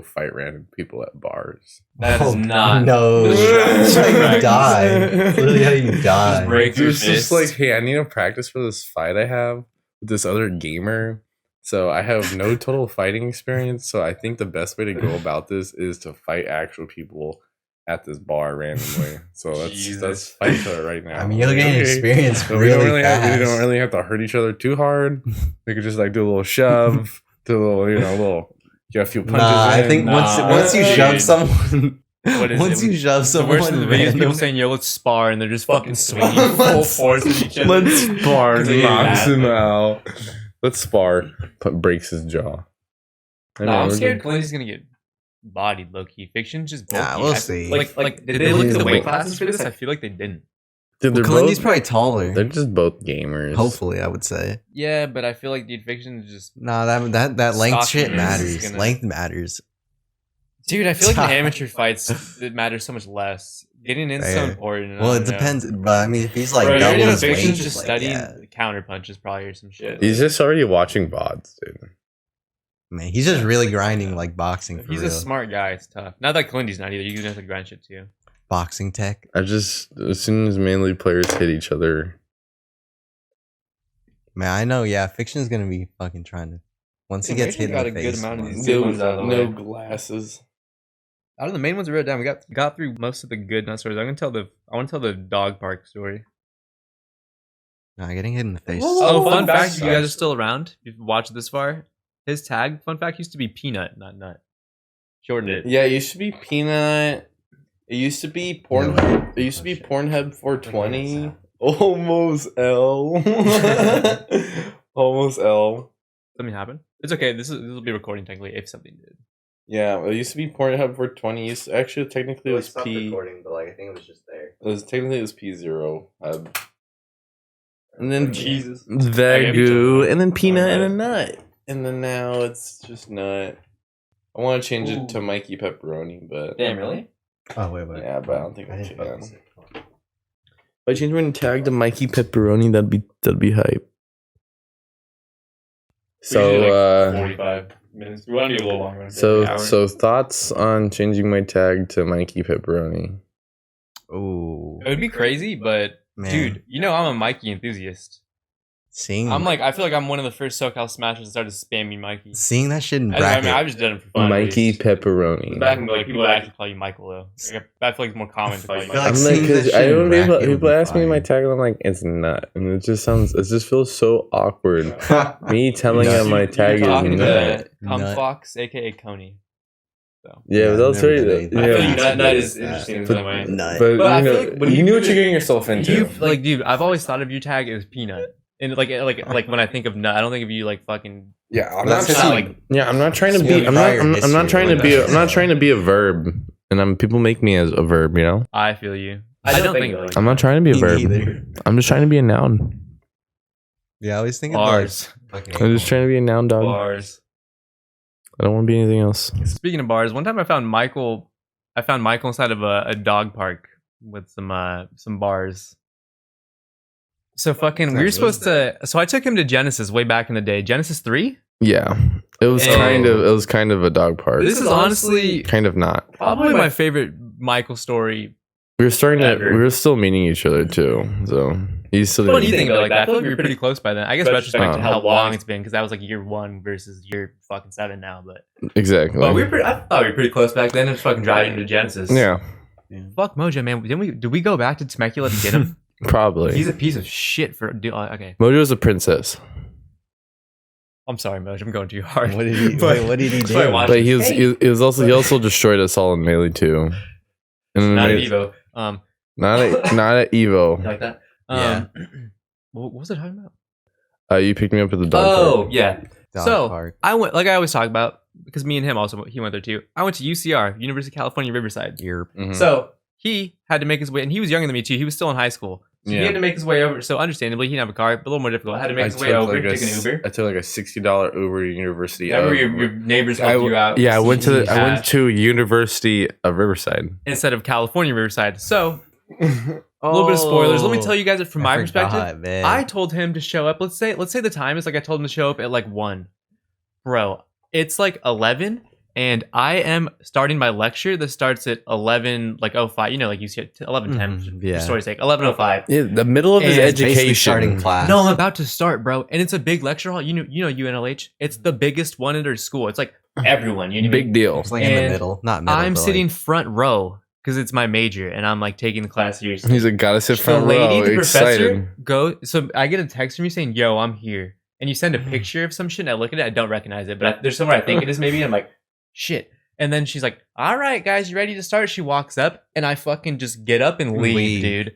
fight random people at bars. That is not. No, that's how you die. Literally, how you die. Just break your fist. Just like, hey, I need to practice for this fight I have with this other gamer. So I have no total fighting experience. So I think the best way to go about this is to fight actual people at this bar randomly. So let's Jesus. fight each other right now. I mean, you're getting experience So really fast. we don't really have to hurt each other too hard. We could just like do a little shove, do a little, get a few punches. I in. think once you shove someone, What is once it? you shove The someone, worst of the videos, people random- saying, "Yo, let's spar," and they're just fucking swinging full force at each other. Let's spar, It's like, knocks yeah. him out. Let's spar, breaks his jaw. I'm scared Glizzy's gonna get bodied low key. Fiction's just bulky. Nah, we'll see. Like, did they look at the weight classes for this? I feel like they didn't. Dude, they're Kalindi's both, probably taller. they're just both gamers. Hopefully, I would say. Yeah, but I feel like dude, Fiction is just. Nah, that length Stocky shit is matters. gonna- Length matters. Dude, I feel like in amateur fights it matters so much less. Getting in so Fair. important. Well, it depends. But I mean, if he's like Bro, double you're his weight, Fiction's just like, studying yeah. counter punches probably or some shit. He's just already watching VODs, dude. Man, he's just really grinding like boxing for He's real. a smart guy. It's tough. Not that Kalindi's not either. You have to grind shit too. Boxing tech. As soon as mainly players hit each other, Man, I know. Yeah, Fiction's gonna be fucking trying to. Once he gets hit in the face. no glasses. Out of the main ones we wrote down, we got through most of the good nut stories. I want to tell the dog park story. Nah, getting hit in the face. Oh, Oh, fun fun fact! fact. You guys are still around. If you've watched this far, his tag, fun fact, used to be Peanut, not Nut. Shortened it. Yeah, it used to be Peanut. It used to be Pornhub. It used to be Pornhub 420. Almost L. Almost L. Something happened. It's okay. This will be recording technically if something did. Yeah, it used to be Pornhub 420. Actually, technically, it was P. but like I think it was just there. It was P0 hub. And then Jesus. Vegu, and then Peanut and a Nut. And then now it's just Nut. I want to change it to Mikey Pepperoni, but Damn, really? Oh wait. yeah, but I don't think I didn't can. focus it. If I change my tag to Mikey Pepperoni, that'd be hype. So 45 minutes. We want to do a little longer. so thoughts on changing my tag to Mikey Pepperoni? Oh It would be crazy, but man, dude, you know I'm a Mikey enthusiast. seeing I feel like I'm one of the first SoCal smashers that started spamming Mikey. seeing that shit in I bracket. mean, I've just done it for fun. Mikey at least. Pepperoni. Back in like people would actually call you Michael though. Like, I feel like it's more common to call you I feel Michael. like I'm like, seeing that cause shit I in don't bracket would people be ask me my fire. tag, and I'm like, it's Nut, and it just feels so awkward. Me telling Nut. him my tag is talking Nut. to Cum Nut. Fox, aka Kony. So. Yeah, but that's never right. did anything. I feel Yeah, like Nut is Yeah. interesting in But- some way. Nut. but But I you feel know, like when you you knew do what you're it- getting yourself into. You like, dude, I've always thought of your tag as Peanut, and like when I think of Nut, I don't think of you like fucking. Yeah, I'm That's not just like. Yeah, I'm not trying to It's be. really I'm prior not history trying to with be. that. I'm not trying to be a verb, and people make me as a verb. You know, I feel you. I don't think like I'm not trying to be a Me verb. neither. I'm just trying to be a noun. Yeah, I was thinking bars. like I'm just trying to be a noun dog. Bars. I don't want to be anything else. Speaking of bars, one time I found Michael inside of a dog park with some bars. So fucking, we were supposed to. So I took him to Genesis way back in the day. Genesis 3. Yeah, it was And- kind of a dog park. This is honestly kind of not. probably my favorite Michael story. We were starting to. Ever. We were still meeting each other too. So he's still. What do you think about like that? I feel like we were pretty close by then. I guess retrospect to Oh. how long it's been because that was like year 1 versus year fucking 7 now. But Exactly. I thought we were pretty close back then. Just fucking driving to Genesis. Yeah, Fuck MoJoe, man. Did we go back to Temecula to get him? probably. He's a piece of shit for. Okay, MoJoe's a princess, I'm sorry, MoJoe. I'm going too hard. What did he? But- What did he That's why I do? watched but it. he also destroyed us all in Melee too. And then Not an made- Evo. Not at Evo. You like that? Yeah. What was it talking about? You picked me up at the dog Oh park. yeah. Dog So park. I went like I always talk about because me and him also he went there too. I went to UCR, University of California, Riverside. You're Mhm. So he had to make his way, and he was younger than me too. He was still in high school. So he Yeah. had to make his way over. So understandably, he didn't have a car, but a little more difficult. Had to make his way over, take an Uber. I took like a $60 Uber to University. Remember your neighbors helped you out. Yeah, I went to Cash I went to University of Riverside. instead of California Riverside. So a little bit of spoilers. Let me tell you guys it from my perspective. Man. I told him to show up. Let's say the time is like I told him to show up at like 1. Bro, it's like 11 and I am starting my lecture that starts at 11 like 05. You know, like you see it 11:10 Mhm, for yeah. story's sake. 11:05. Yeah, the middle of his And It's basically starting education. class. No, I'm about to start, bro. And it's a big lecture hall. You know UNLH. It's the biggest one at our school. It's like everyone. You know, Big deal. It's like in the And middle, not middle. I'm but, sitting like, front row because it's my major and I'm like taking the class seriously. He's like, gotta sit The front lady, row. the Excited. professor, so I get a text from you saying, "Yo, I'm here," and you send a picture of some shit. And I look at it, I don't recognize it, but there's somewhere I think it is maybe. And I'm like, shit. And then she's like, "All right, guys, you ready to start?" She walks up, and I fucking just get up and leave, dude. It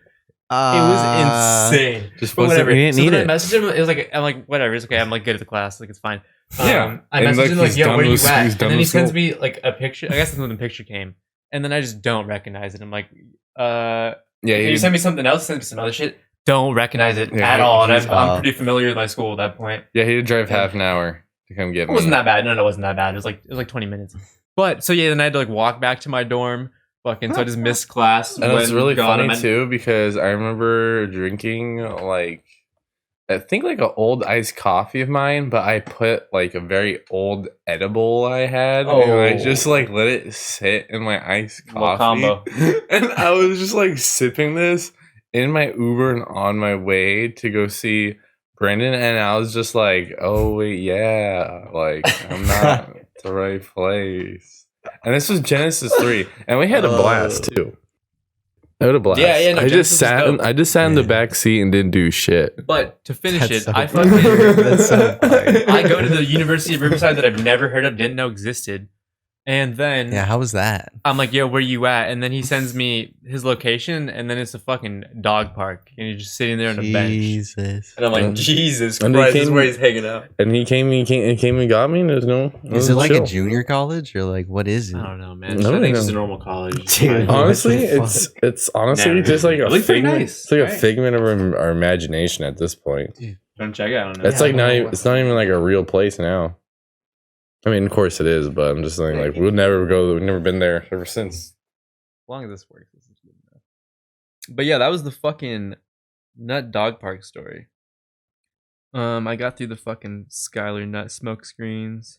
was insane. Just But whatever. You didn't So need then I it. messaged him. It was like, I'm like, whatever. It's okay. I'm like good at the class. Like it's fine. Yeah. I And, messaged like, him like, he's "Yo, done where you with- at?" he's And done then he with sends school. me like a picture. I guess that's when the picture came. And then I just don't recognize it. I'm like, Yeah, you send me something else, send me some other shit. Don't recognize it Yeah, at all. And he's I'm pretty familiar with my school at that point. yeah, he had to drive half an hour to come get It me. wasn't that bad. No, it wasn't that bad. It was like 20 minutes. But so yeah, then I had to like walk back to my dorm. Fucking, so I just missed class. And it's when really God, funny I'm- too because I remember drinking like I think like an old iced coffee of mine, but I put like a very old edible I had, and I just like let it sit in my iced Little coffee, combo. and I was just like sipping this in my Uber and on my way to go see Brendan, and I was just like, oh wait, yeah, like I'm not at the right place. And this was Genesis 3, and we had a blast too. I had a blast. Yeah, yeah, no, I Genesis just was sat. dope. I just sat in the back seat and didn't do shit. But to finish That's it, so I funny. fucking That's so funny. I go to the University of Riverside that I've never heard of, didn't know existed. And then Yeah, how was that? I'm like, "Yo, where you at?" And then he sends me his location, and then it's a fucking dog park, and you're just sitting there on a bench. Jesus. And I'm like, Jesus And they Christ, this is came- where he's hanging out. And he came and got me. And there's no. Is it like chill. a junior college or like what is it? I don't know, man. I don't I think it's know. just a normal college. Dude, Honestly, What the it's honestly Nah, just like a it looks pretty figment. nice, It's like right? a figment of our imagination at this point. Don't check it. I don't know. It's like not. It's not even like a real place now. I mean, of course it is, but I'm just saying, like, we'll never go. We've never been there ever since. As long as this works, this is good enough. But yeah, that was the fucking Nut Dog Park story. I got through the fucking Skylar Nut Smokescreens.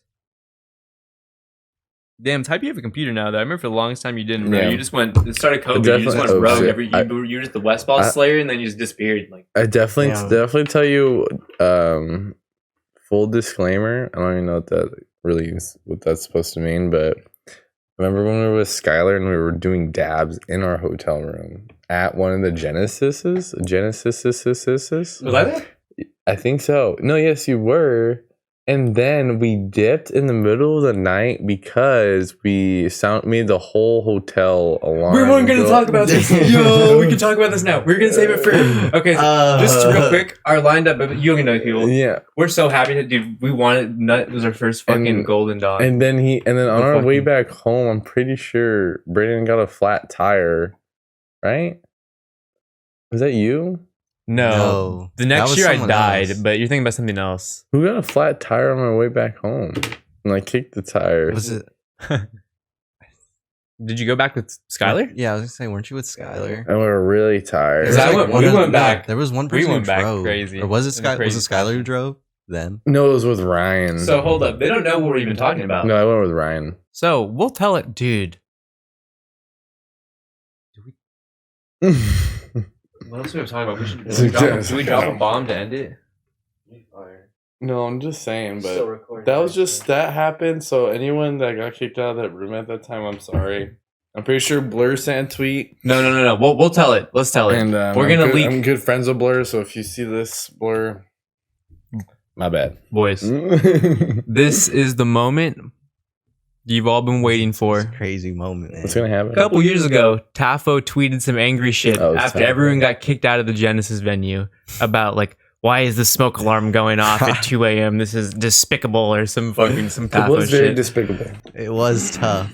Damn, type you have a computer now though. I remember for the longest time you didn't, bro. Yeah. You just went. It started COVID. You just went Definitely- rogue. shit. You were just the Westballz Slayer, and then you just disappeared. Like, I definitely Yeah. definitely tell you. Full disclaimer. I don't even know what that really is, what that's supposed to mean, but remember when we were with Skylar and we were doing dabs in our hotel room at one of the Genesises? was I there? I think so. No, yes, you were. And then we dipped in the middle of the night because we made the whole hotel alarm. We weren't gonna go- talk about this. Yo, we can talk about this now. We're gonna save it for. Okay, so just real quick, our lined up. You only know people. Yeah. We're so happy that dude. We wanted Nut was our first fucking And- golden dog. And then on The our way fucking- back home, I'm pretty sure Brayden got a flat tire, right? Was that you? no, the that next was year I someone died, else. but you're thinking about something else. Who got a flat tire on my way back home? And I kicked the tire. Was it? Did you go back with Skylar? Yeah, I was gonna say, weren't you with Skylar? And we were really tired. Is that what- we went back. There was one We person went who back drove. crazy. Or was it In a Sky? Was crazy it Skylar who drove then? No, it was with Ryan. So hold up, they don't know what we're even talking about. No, I went with Ryan. So we'll tell it, dude. What else are we talking about? Should we drop a bomb to end it? No, I'm just saying, but that happened. So anyone that got kicked out of that room at that time, I'm sorry. I'm pretty sure Blur sent a tweet. No. We'll tell it. Let's tell it. And We're gonna leak. I'm good friends with Blur, so if you see this, Blur, my bad. Boys, this is the moment you've all been waiting for. Crazy moment, man. What's gonna happen? A couple years ago, Tafo tweeted some angry shit Oh, after Tafo. everyone got kicked out of the Genesis venue about like, why is the smoke alarm going off at 2 a.m.? This is despicable or some It Tafo was very shit. despicable. It was tough.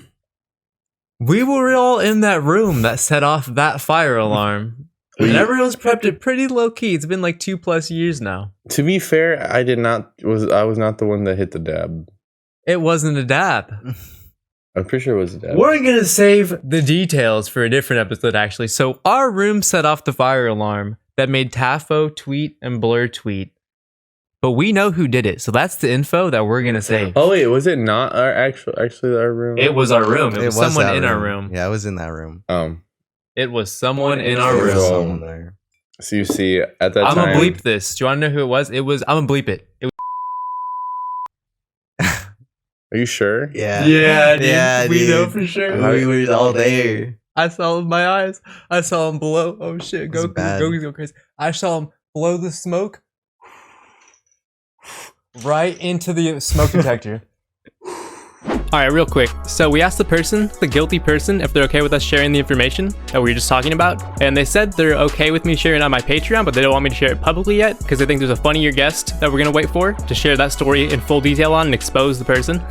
We were all in that room that set off that fire alarm. And everyone's prepped it pretty low key. It's been like 2+ years now. To be fair, I was not the one that hit the dab. It wasn't a dab. I'm pretty sure it was a dab. We're gonna save the details for a different episode, actually. So our room set off the fire alarm that made Tafo tweet and Blur tweet. But we know who did it, so that's the info that we're gonna save. Oh wait, was it not our actually our room? It was our room. It was someone that in our room. Yeah, I was in that room. It was someone in our There was room. someone there. So you see at that I'm time. gonna bleep this. Do you wanna know who it was? I'm gonna bleep it. It was Are you sure? Yeah. yeah, dude. Yeah, we dude. know for sure. We were all there. I saw him with my eyes. I saw him blow. Oh shit, Goku's going crazy. I saw him blow the smoke right into the smoke detector. Alright, real quick. So we asked the guilty person, if they're okay with us sharing the information that we were just talking about. And they said they're okay with me sharing it on my Patreon, but they don't want me to share it publicly yet because they think there's a funnier guest that we're going to wait for to share that story in full detail on and expose the person.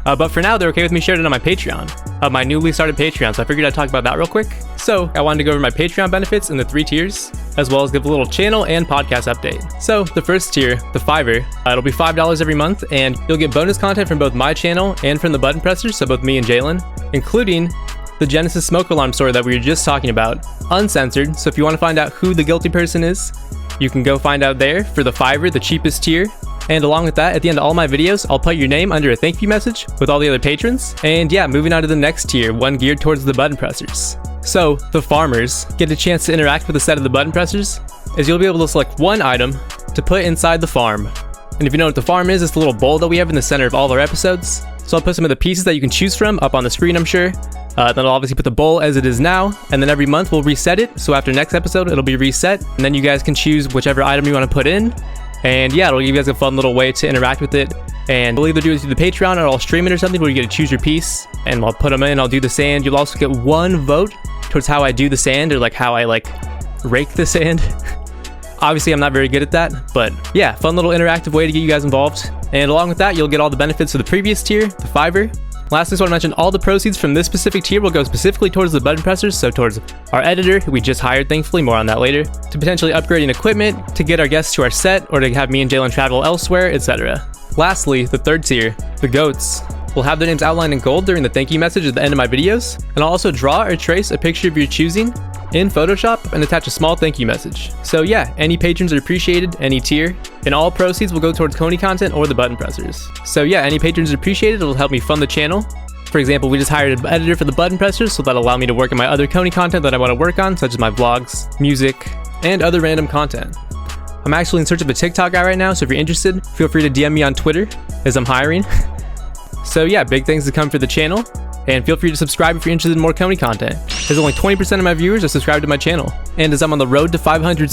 But for now, they're okay with me sharing it on my Patreon, my newly started Patreon. So I figured I'd talk about that real quick. So I wanted to go over my Patreon benefits in the 3 tiers, as well as give a little channel and podcast update. So the first tier, the $5, it'll be $5 every month, and you'll get bonus content from both my channel and from the button pressers, so both me and Jalen, including the Genesis smoke alarm story that we were just talking about, uncensored. So if you want to find out who the guilty person is, you can go find out there for the $5, the cheapest tier. And along with that, at the end of all my videos, I'll put your name under a thank you message with all the other patrons. And yeah, moving on to the next tier, one geared towards the button pressers. So the farmers get a chance to interact with a set of the button pressers, as you'll be able to select one item to put inside the farm. And if you know what the farm is, it's the little bowl that we have in the center of all of our episodes. So I'll put some of the pieces that you can choose from up on the screen, I'm sure. Then I'll obviously put the bowl as it is now, and then every month we'll reset it. So after next episode, it'll be reset, and then you guys can choose whichever item you want to put in. And yeah, it'll give you guys a fun little way to interact with it. And we'll either do it through the Patreon or I'll stream it or something where you get to choose your piece. And I'll put them in, I'll do the sand. You'll also get 1 vote towards how I do the sand, or like how I like rake the sand. Obviously, I'm not very good at that, but yeah, fun little interactive way to get you guys involved. And along with that, you'll get all the benefits of the previous tier, the $5. Lastly, just want to mention all the proceeds from this specific tier will go specifically towards the button pressers, so towards our editor, who we just hired, thankfully, more on that later, to potentially upgrading equipment, to get our guests to our set, or to have me and Jalen travel elsewhere, etc. Lastly, the 3rd tier, the GOATs, will have their names outlined in gold during the thank you message at the end of my videos, and I'll also draw or trace a picture of your choosing in Photoshop and attach a small thank you message. So yeah, any patrons are appreciated, any tier, and all proceeds will go towards Kony content or the button pressers. So yeah, any patrons are appreciated, it'll help me fund the channel. For example, we just hired an editor for the button pressers, so that'll allow me to work on my other Kony content that I want to work on, such as my vlogs, music, and other random content. I'm actually in search of a TikTok guy right now, so if you're interested, feel free to DM me on Twitter, as I'm hiring. So yeah, big things to come for the channel. And feel free to subscribe if you're interested in more Kony content, as only 20% of my viewers are subscribed to my channel. And as I'm on the road to 500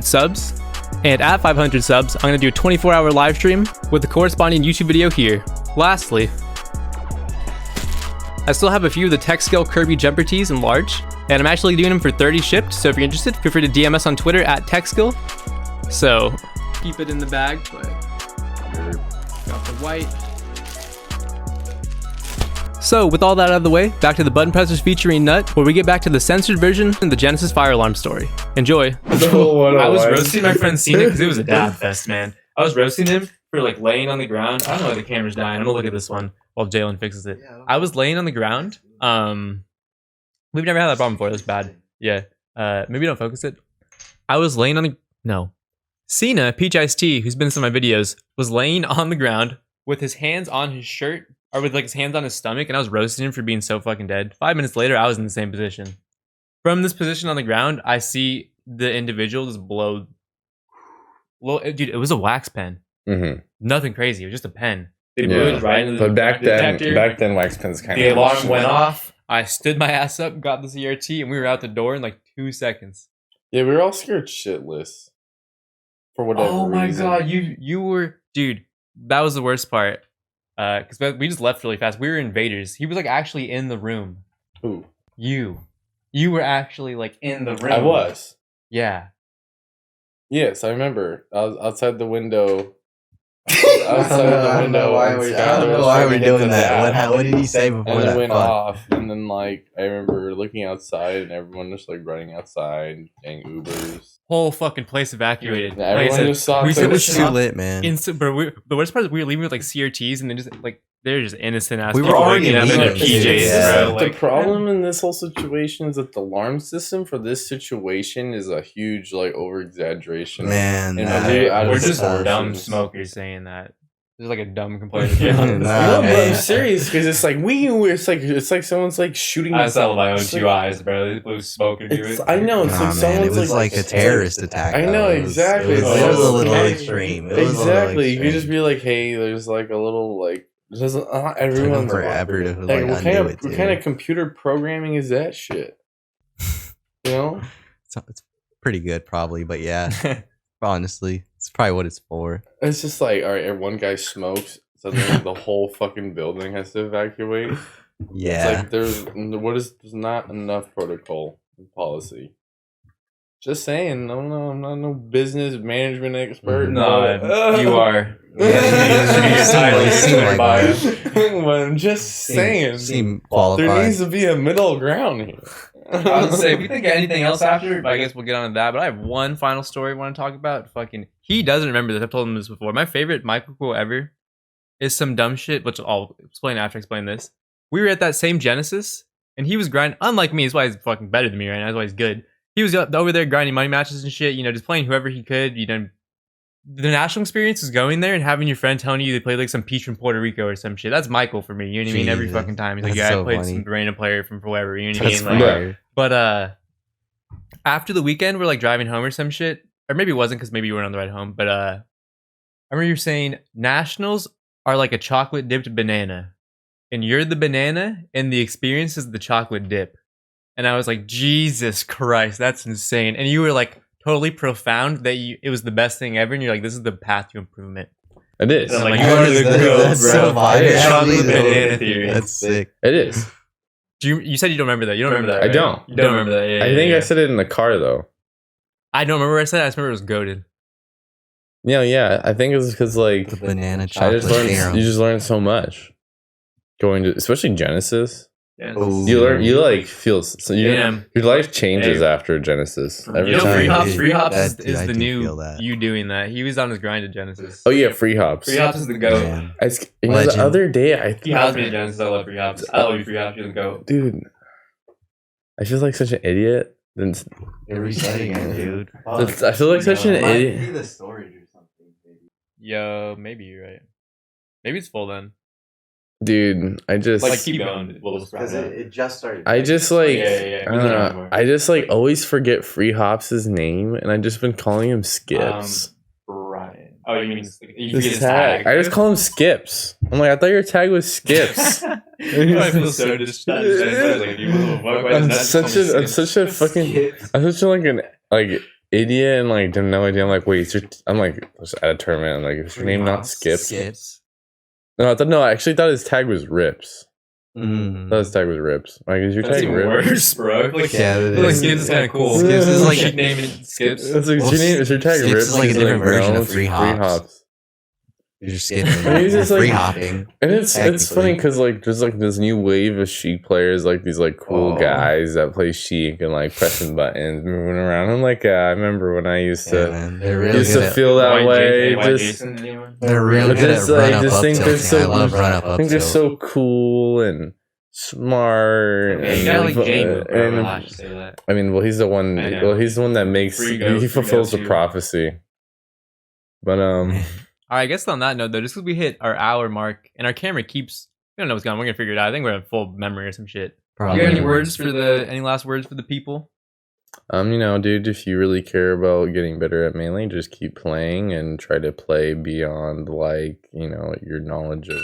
subs, and at 500 subs, I'm going to do a 24-hour live stream with the corresponding YouTube video here. Lastly, I still have a few of the Tech Skill Kirby jumper tees in large, and I'm actually doing them for 30 shipped, so if you're interested, feel free to DM us on Twitter at TechSkill. So, keep it in the bag, but got the white. So with all that out of the way, back to the button pressers featuring Nut, where we get back to the censored version and the Genesis fire alarm story. Enjoy. I was roasting my friend Cena because it was a dad fest, man. I was roasting him for like laying on the ground. I don't know why the camera's dying. I'm gonna look at this one while Jalen fixes it. I was laying on the ground. We've never had that problem before. That's bad. Yeah. Maybe don't focus it. I was laying on the Cena, Peach Iced Tea, who's been in some of my videos, was laying on the ground with his hands on his shirt, or with like his hands on his stomach, and I was roasting him for being so fucking dead. 5 minutes later, I was in the same position. From this position on the ground, I see the individual just blow. Well, dude, it was a wax pen. Mm-hmm. Nothing crazy. It was just a pen. It moved right into the detector. Back then, wax pens kind of. The alarm went off. I stood my ass up, got the CRT, and we were out the door in like 2 seconds. Yeah, we were all scared shitless. For whatever reason. Oh my god, you were, dude. That was the worst part. Because we just left really fast. We were invaders. He was like actually in the room. Who? You were actually like in the room. I was. Yeah. Yes, I remember. I was outside the window. I don't know why we're doing that. What did he say before and that? It went off, and then like I remember looking outside, and everyone just like running outside, getting Ubers. Whole fucking place evacuated. Yeah, everyone just saw. It was too lit, man. Bro, the worst part is we were leaving with like CRTs, and then just like they're just innocent ass. We were already in their PJs, bro. Like, the problem in this whole situation is that the alarm system for this situation is a huge like over exaggeration. Man, we're just dumb smokers saying that. There's like a dumb complaint. No, but I'm serious because it's like it's like someone's like shooting. I saw my own 2 eyes, bro. It was smoking. I know. It's like someone's it was like a terrorist attack. I know exactly. It was a little extreme. Exactly. You could just be like, hey, there's like a little like Everyone's forever to like, like undo it. What kind of computer programming is that shit? You know, it's pretty good, probably, but yeah, honestly, it's probably what it's for. it's just like, all right, one guy smokes, so then the whole fucking building has to evacuate. Yeah, It's like there's not enough protocol and policy. Just saying, I'm not no business management expert. No, you are. But I'm just saying, seem qualified. there needs to be a middle ground here. I would say if we think of anything else after, I guess we'll get on to that. But I have one final story I want to talk about. He doesn't remember this. I've told him this before. My favorite Michael quote ever is some dumb shit, which I'll explain after I explain this. We were at that same Genesis, and he was grinding. Unlike me, that's why he's fucking better than me right now. That's why he's good. He was over there grinding money matches and shit. Just playing whoever he could. The national experience is going there and having your friend telling you they played like some peach from Puerto Rico or some shit. That's Michael for me. You know what I mean? Every fucking time. He's like, yeah, I played some random player from wherever. You know what I mean? Like, but after the weekend, we're like driving home or some shit. Or maybe it wasn't because maybe you weren't on the ride home. But I remember you saying nationals are like a chocolate dipped banana. And you're the banana and the experience is the chocolate dip. And I was like, Jesus Christ, that's insane. And you were like, totally profound that it was the best thing ever, and you're like, this is the path to improvement. It is. And I'm like, you are the GOAT, that's so bro. Chocolate banana banana theory. That's sick. It is. You said you don't remember that. You don't remember that, right? I don't. You don't remember that. Yeah, I think I said it in the car though. I don't remember what I said. I just remember it was goated. Yeah. I think it was because like the banana chocolate you just learn so much going to, especially Genesis. Yeah. You like feel so your life changes after Genesis every time. Free hops is the new you doing that. He was on his grind at Genesis. Oh yeah, free hops. Free hops is the GOAT. The other day he has me at Genesis. I love free hops. I love you, free hops. You're the GOAT, dude. I feel like such an idiot. You're resetting it, dude. I feel like such an idiot. Maybe the storage or something. Yo, maybe you're right. Maybe it's full then. Dude, I just like keep going. Because it just started. I just like I don't know. I just like always forget Free Hops' name, and I just been calling him Skips. Brian. Oh, you mean you his forget his tag? I just call him Skips. I'm like, I thought your tag was Skips. I feel so distracted. I'm such a fucking like idiot, and like didn't know idea. I'm like, wait, I'm like at a tournament. I'm like, is your name not Skips? No, I actually thought his tag was Rips. I thought his tag was Rips. Like, is your That's tag Rips? Worse, bro. Like, Skips is kind of cool. Skips is like name it Skips. It's like, is your tag Skips Rips? is like a different version of Free Hops. You're just skipping. He's just like free hopping. And it's funny because like there's like this new wave of Sheik players, like these like cool guys that play Sheik and like pressing buttons, moving around. I'm like, I remember when I used to feel that way. They're really good at run-up think they're so, I love run-up up. I think they're so cool and smart. I mean, well, he's the one. Well, he's the one that makes. He fulfills the prophecy. But All right, I guess on that note, though, just because we hit our hour mark and our camera keeps, we don't know what's going on. We're gonna figure it out. I think we're in full memory or some shit. Probably. You got any last words for the people? Dude, if you really care about getting better at Melee, just keep playing and try to play beyond like your knowledge of.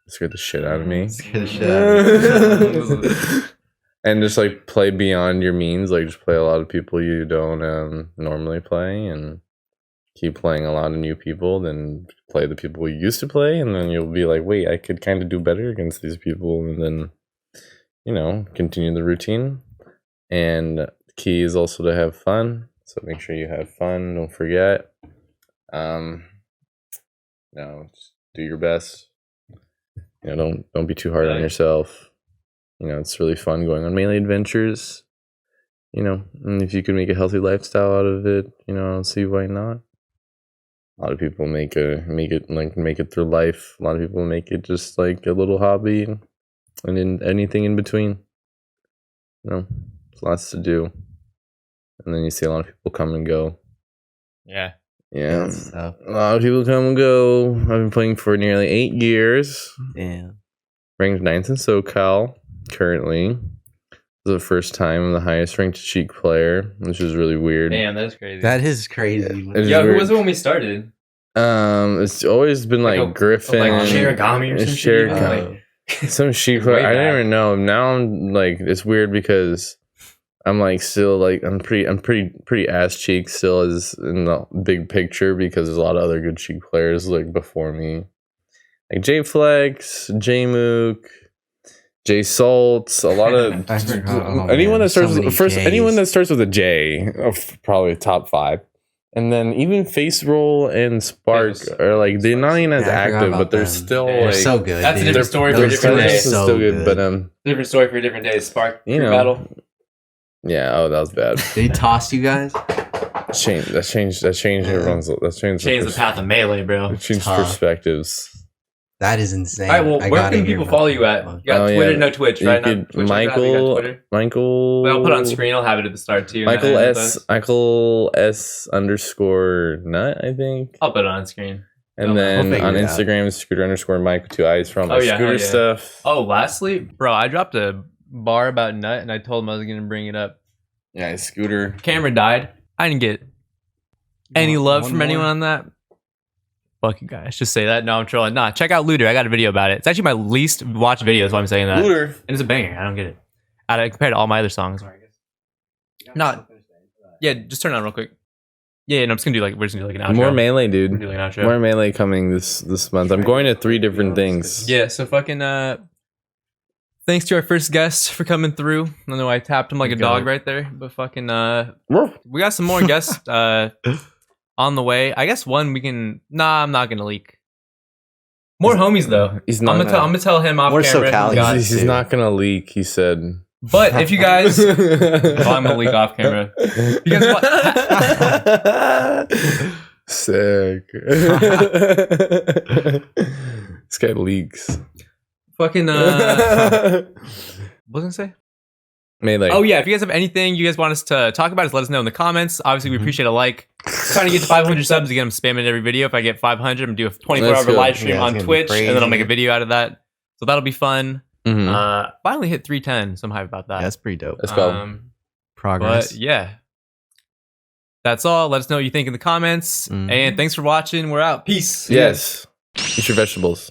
Scared the shit out of me. And just like play beyond your means. Like just play a lot of people you don't normally play and. Keep playing a lot of new people, then play the people you used to play, and then you'll be like, wait, I could kind of do better against these people, and then, continue the routine. And the key is also to have fun, so make sure you have fun, don't forget. Just do your best. Don't be too hard on yourself. It's really fun going on Melee adventures. And if you could make a healthy lifestyle out of it, I don't see why not. A lot of people make it through life. A lot of people make it just like a little hobby, and in anything in between. There's lots to do, and then you see a lot of people come and go. Yeah. A lot of people come and go. I've been playing for nearly 8 years. Yeah. Ranked 9th in SoCal currently. The first time I'm the highest ranked Sheik player, which is really weird. Damn, that's crazy. That is crazy. Yeah, who was it when we started? It's always been like Griffin, like Shiragami or some shit. Shiragami. Some Sheik. I didn't even know. Now I'm like, it's weird because I'm like still like I'm pretty ass cheek still as in the big picture because there's a lot of other good Sheik players like before me, like J Flex, J Mook, J Salts, a lot of anyone that starts anyone that starts with a J, probably top 5. And then even Face Roll and Spark are like they're not even as active, but they're still like so good. That's a different story for a different day. Still good, but different story for a different day. Spark battle. Yeah. Oh, that was bad. They tossed you guys. That changed everyone's. That changed the path of Melee, bro. It changed perspectives. That is insane. All right, well, where can people follow you at? You got Twitter, no Twitch, right? Michael. Well, I'll put it on screen. I'll have it at the start too. Michael S _ Nut, I think. I'll put it on screen. And then on Instagram, Scooter _ Mike with 2 eyes from Scooter stuff. Oh, lastly, bro, I dropped a bar about Nut, and I told him I was gonna bring it up. Yeah, Scooter. Camera died. I didn't get any love from anyone on that. Fuck you guys. Just say that. No, I'm trolling. Nah, check out Looter. I got a video about it. It's actually my least watched video. That's why I'm saying that. Looter. And it's a banger. I don't get it. Compared to all my other songs. Not. Yeah, just turn it on real quick. Yeah, no, I'm just gonna do like we're just gonna do like an outro. More Melee, dude. Like an outro. More Melee coming this month. I'm going to 3 different things. Yeah, so fucking thanks to our first guest for coming through. I know I tapped him like a dog right there, but fucking we got some more guests on the way. I guess one we can. Nah, I'm not gonna leak. More homies though. He's not. I'm gonna tell him off camera. SoCal. He's not gonna leak. He said. But if you guys, I'm gonna leak off camera. You guys Sick. This guy leaks. Fucking what was I gonna say? Melee. Oh yeah, if you guys have anything you guys want us to talk about, just let us know in the comments. Obviously, we appreciate a like. Trying to get to 500 subs again. I'm spamming every video. If I get 500, I'm gonna do a 24-hour live stream on Twitch, and then I'll make a video out of that. So that'll be fun. Finally hit 310, so I'm hyped about that. That's pretty dope. Let's go. Progress. But yeah, that's all. Let us know what you think in the comments, and thanks for watching. We're out. Peace. Yes. Eat your vegetables.